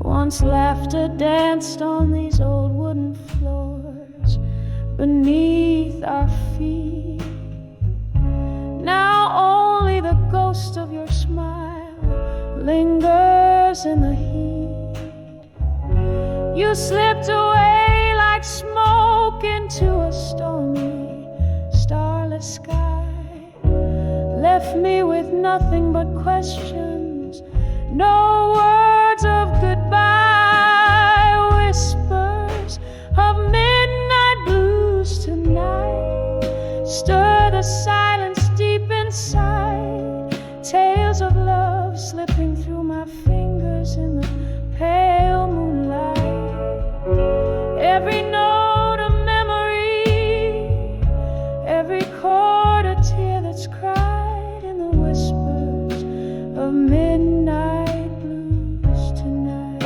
Once laughter danced on these old wooden floors beneath our feet. Now only the ghost of your smile lingers in the heat. You slipped away like smoke into a stormy, starless sky. Left me with nothing but questions, no words of goodbye. Whispers of midnight blues tonight stir the silence deep inside. Tales of love slipping through my fingers in the pale moonlight. Every note a memory, every chord a tear that's cried in the whispers of midnight blues tonight.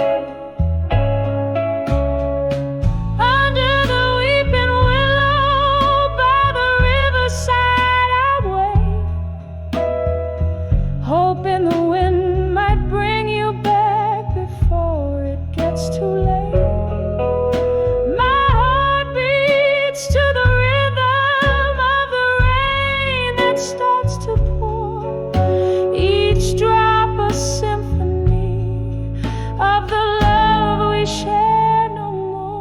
Under the weeping willow by the riverside I wait, hoping the wind might bring you back before it gets too late. My heart beats to the rhythm of the rain that starts to pour, each drop a symphony of the love we share no more.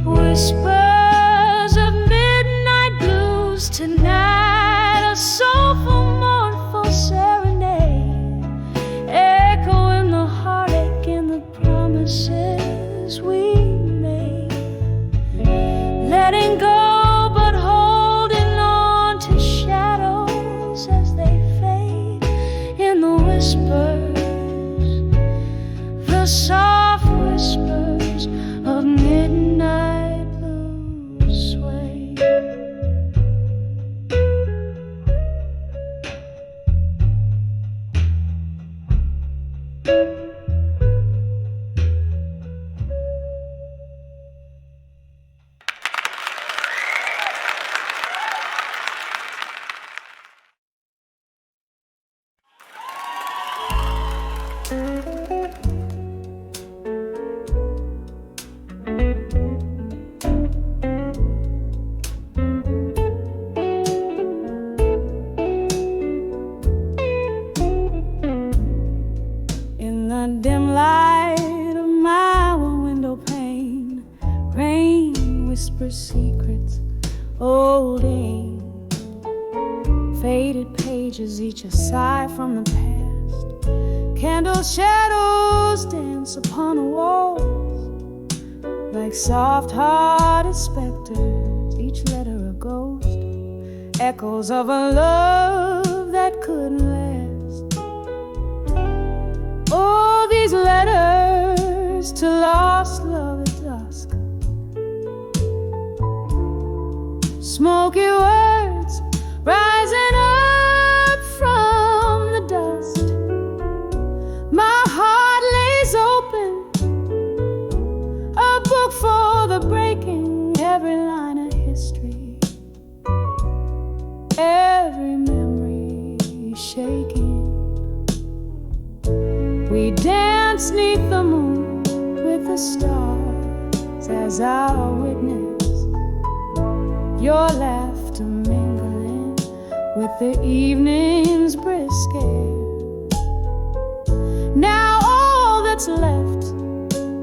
Whispers of midnight blues tonight, a soulful, mournful serenade, echoing the heartache and the promises we made. Letting go but holding on to shadows as they fade in the whispers, the soft whispers of midnight blues sway. In the dim light of my window pane, rain whispers secrets, old ink, faded pages, each a sigh from the past. Candle shadows dance upon the walls like soft-hearted specters, each letter a ghost, echoes of a love that couldn't last. Oh, these letters to lost love at dusk, smoky words rising up from the dust. My heart lays open, a book for the breaking, every line a history, every memory shaking. We dance 'neath the moon the stars as our witness, your laughter mingling with the evening's brisk air. Now all that's left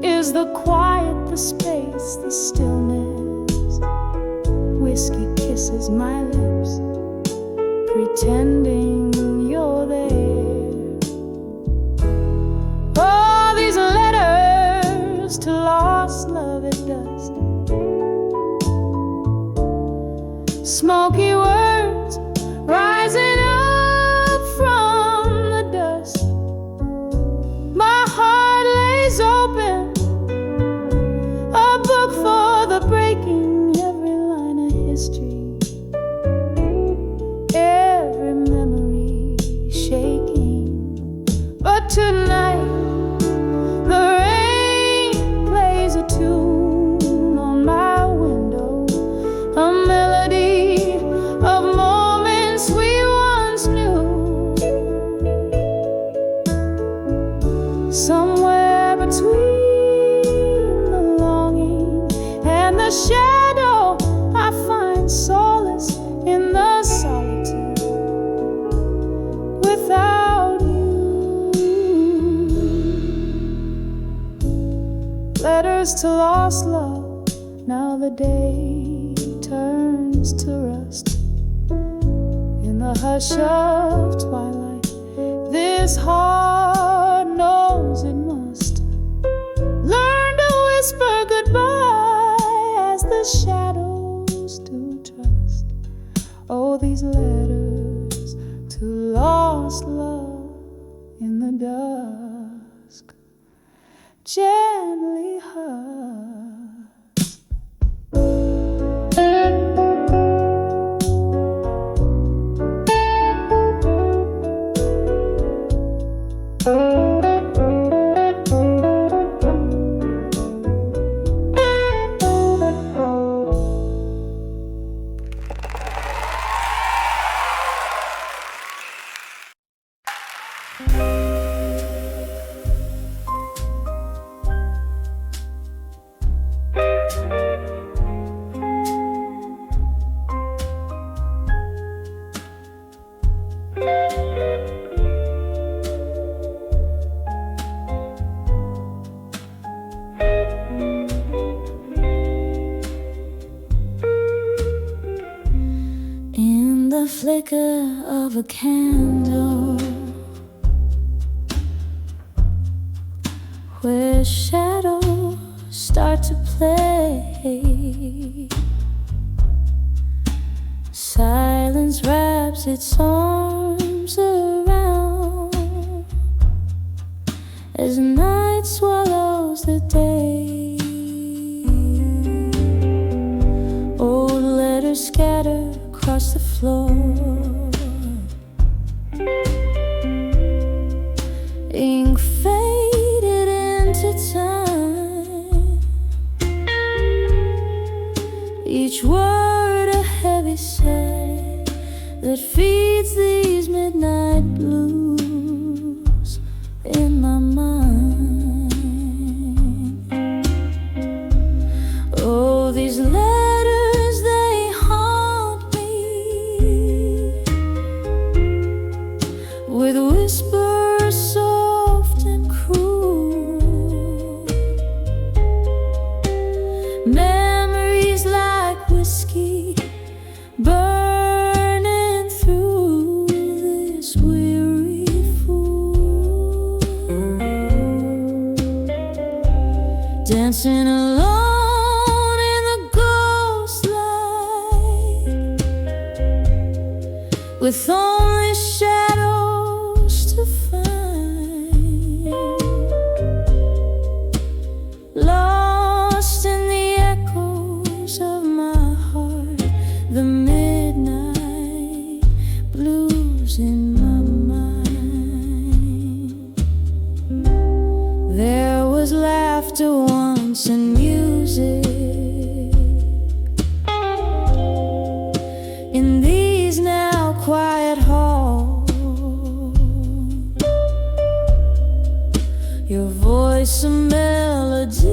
is the quiet, the space, the stillness. Whiskey kisses my lips, pretending you're there. Oh, these letters to lost love at dusk, smoky words rising up from the dust. My heart lays open, a book for the breaking, every line a history, every memory shaking. But tonight the rain plays a tune on my window, a melody of moments we once knew. Somewhere between the longing and the shadow, I find solace in the solitude without you. Letters to lost love, now the day turns to rust. In the hush of twilight, this heart knows it must learn to whisper goodbye as the shadows do trust. Oh, these letters to lost love in the dusk, gently hush. In the flicker of a candle, where shadows start to play, silence wraps its arms around as night swallows the day. Old letters scatter across the floor, ink faded into time, each word a heavy sigh that feeds these midnight blues in my mind. Oh, these letters, they haunt me with whispers soft and cruel, memories like whiskey burning through this weary fool, dancing alone in the ghost light, with only shadows to find, lost in the echoes of my heart, the midnight blues in my mind. There was laughter once and music in these now quiet halls. Your voice voice a melody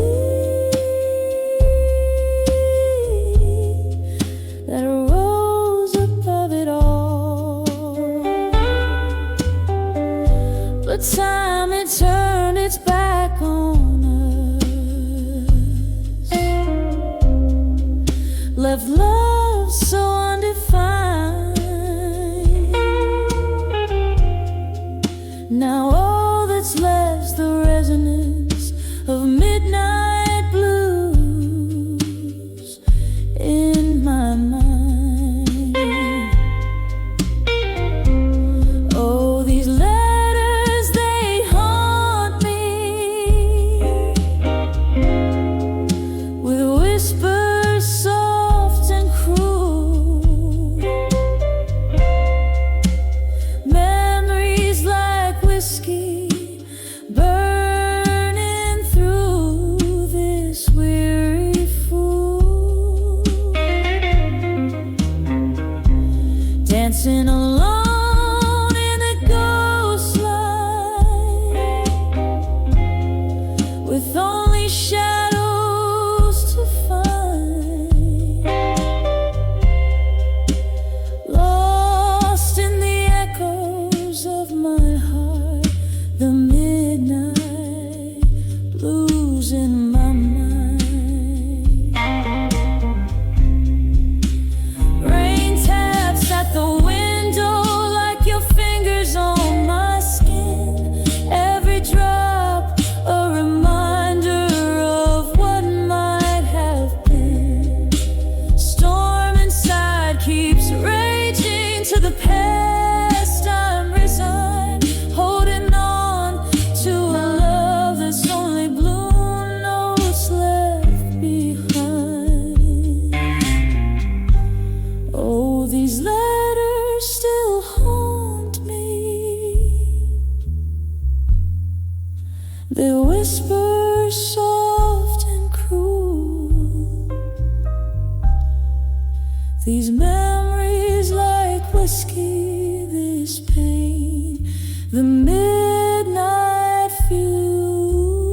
that rose above it all. But time had turned its back on us, left love so undefined. Now all that's left's the resonance of midnight blues in my mind. Oh, these letters, they haunt me with whispers soft and cruel, memories like whiskey burning through this weary fool, dancing alone in a ghost light with only shadows to find, lost in the echoes of my heart, the midnight blues in my mind. Rain taps at the window like your fingers on my skin, every drop a reminder of what might have been. Storm inside keeps raging to the past. I'm resigned, holding on to a love that's only blue notes left behind. Oh, these letters still haunt me. They whisper soft and cruel. These memories like whiskey, this pain, the midnight fuel.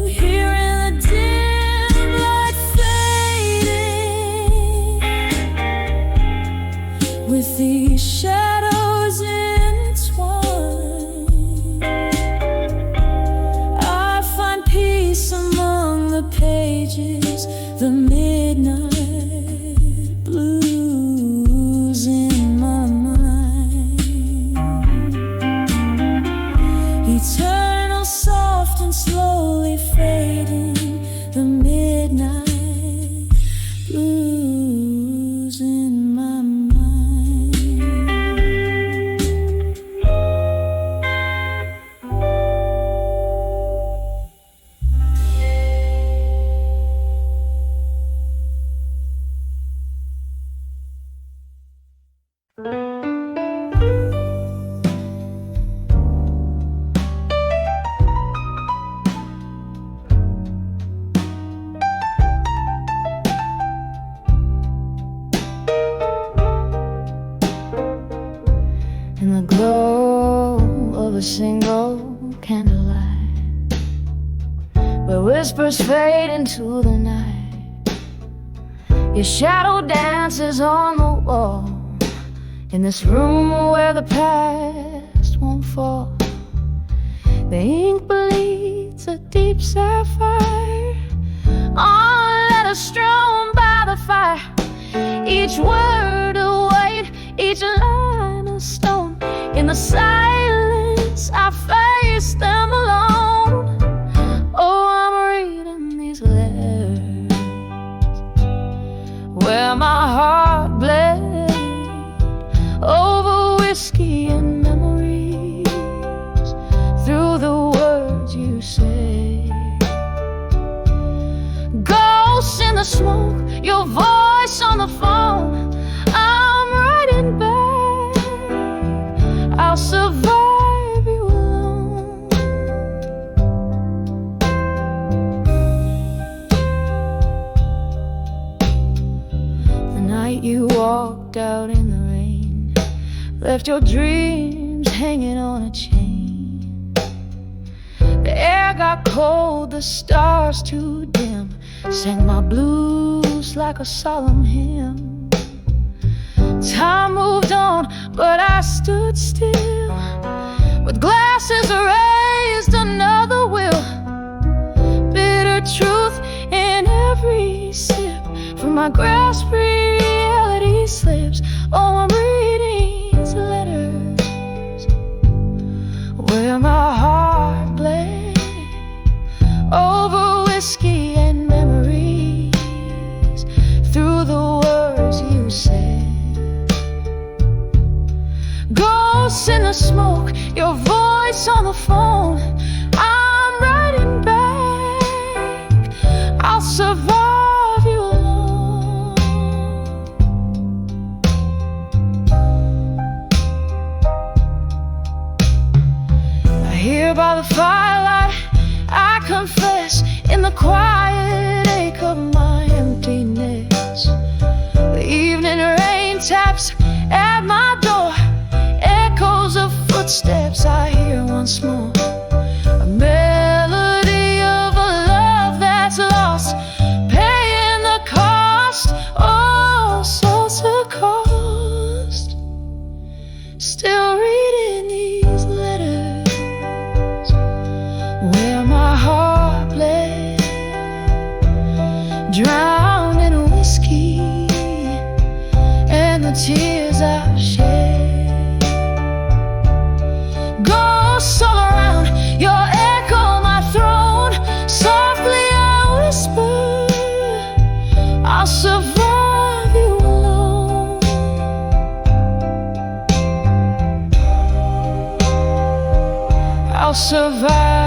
Here in the dim light fading, with these shadows entwined, I find peace among the pages, the midnight blues in my mind. Eternal, soft and slowly fading, the midnight blues in my mind. In the glow of a single candlelight, where whispers fade into the night, your shadow dances on the wall, in this room where the past won't fall. The ink bleeds a deep sapphire on a letter strewn by the fire, each word a weight, each line a stone. In the silence I face them alone. Oh, I'm reading these letters where my heart bled over whiskey and memories, through the words you say. Ghosts in the smoke, your voice on the phone. I'm writing back, I'll survive you alone. The night you walked out in the rain, left your dreams hanging on a chain. The air got cold, the stars too dim, sang my blues like a solemn hymn. Time moved on, but I stood still, with glasses raised, another will. Bitter truth in every sip, from my grasp reality slips. Oh, I'm reading these letters where my heart bled over whiskey and memories, through the words you said. Ghosts in the smoke, your voice on the phone. I'm writing back, I'll survive you alone. Here by the firelight, I confess, in the quiet ache of my emptiness. The evening rain taps at my door, echoes of footsteps I hear once more. A melody of a love that's lost, paying the cost, oh, such a cost. Still reading these letters where my heart bled, drowned in whiskey and the tears I've shed. Ghosts all around, your echo my throne. Softly I whisper, I'll survive you alone. I'll survive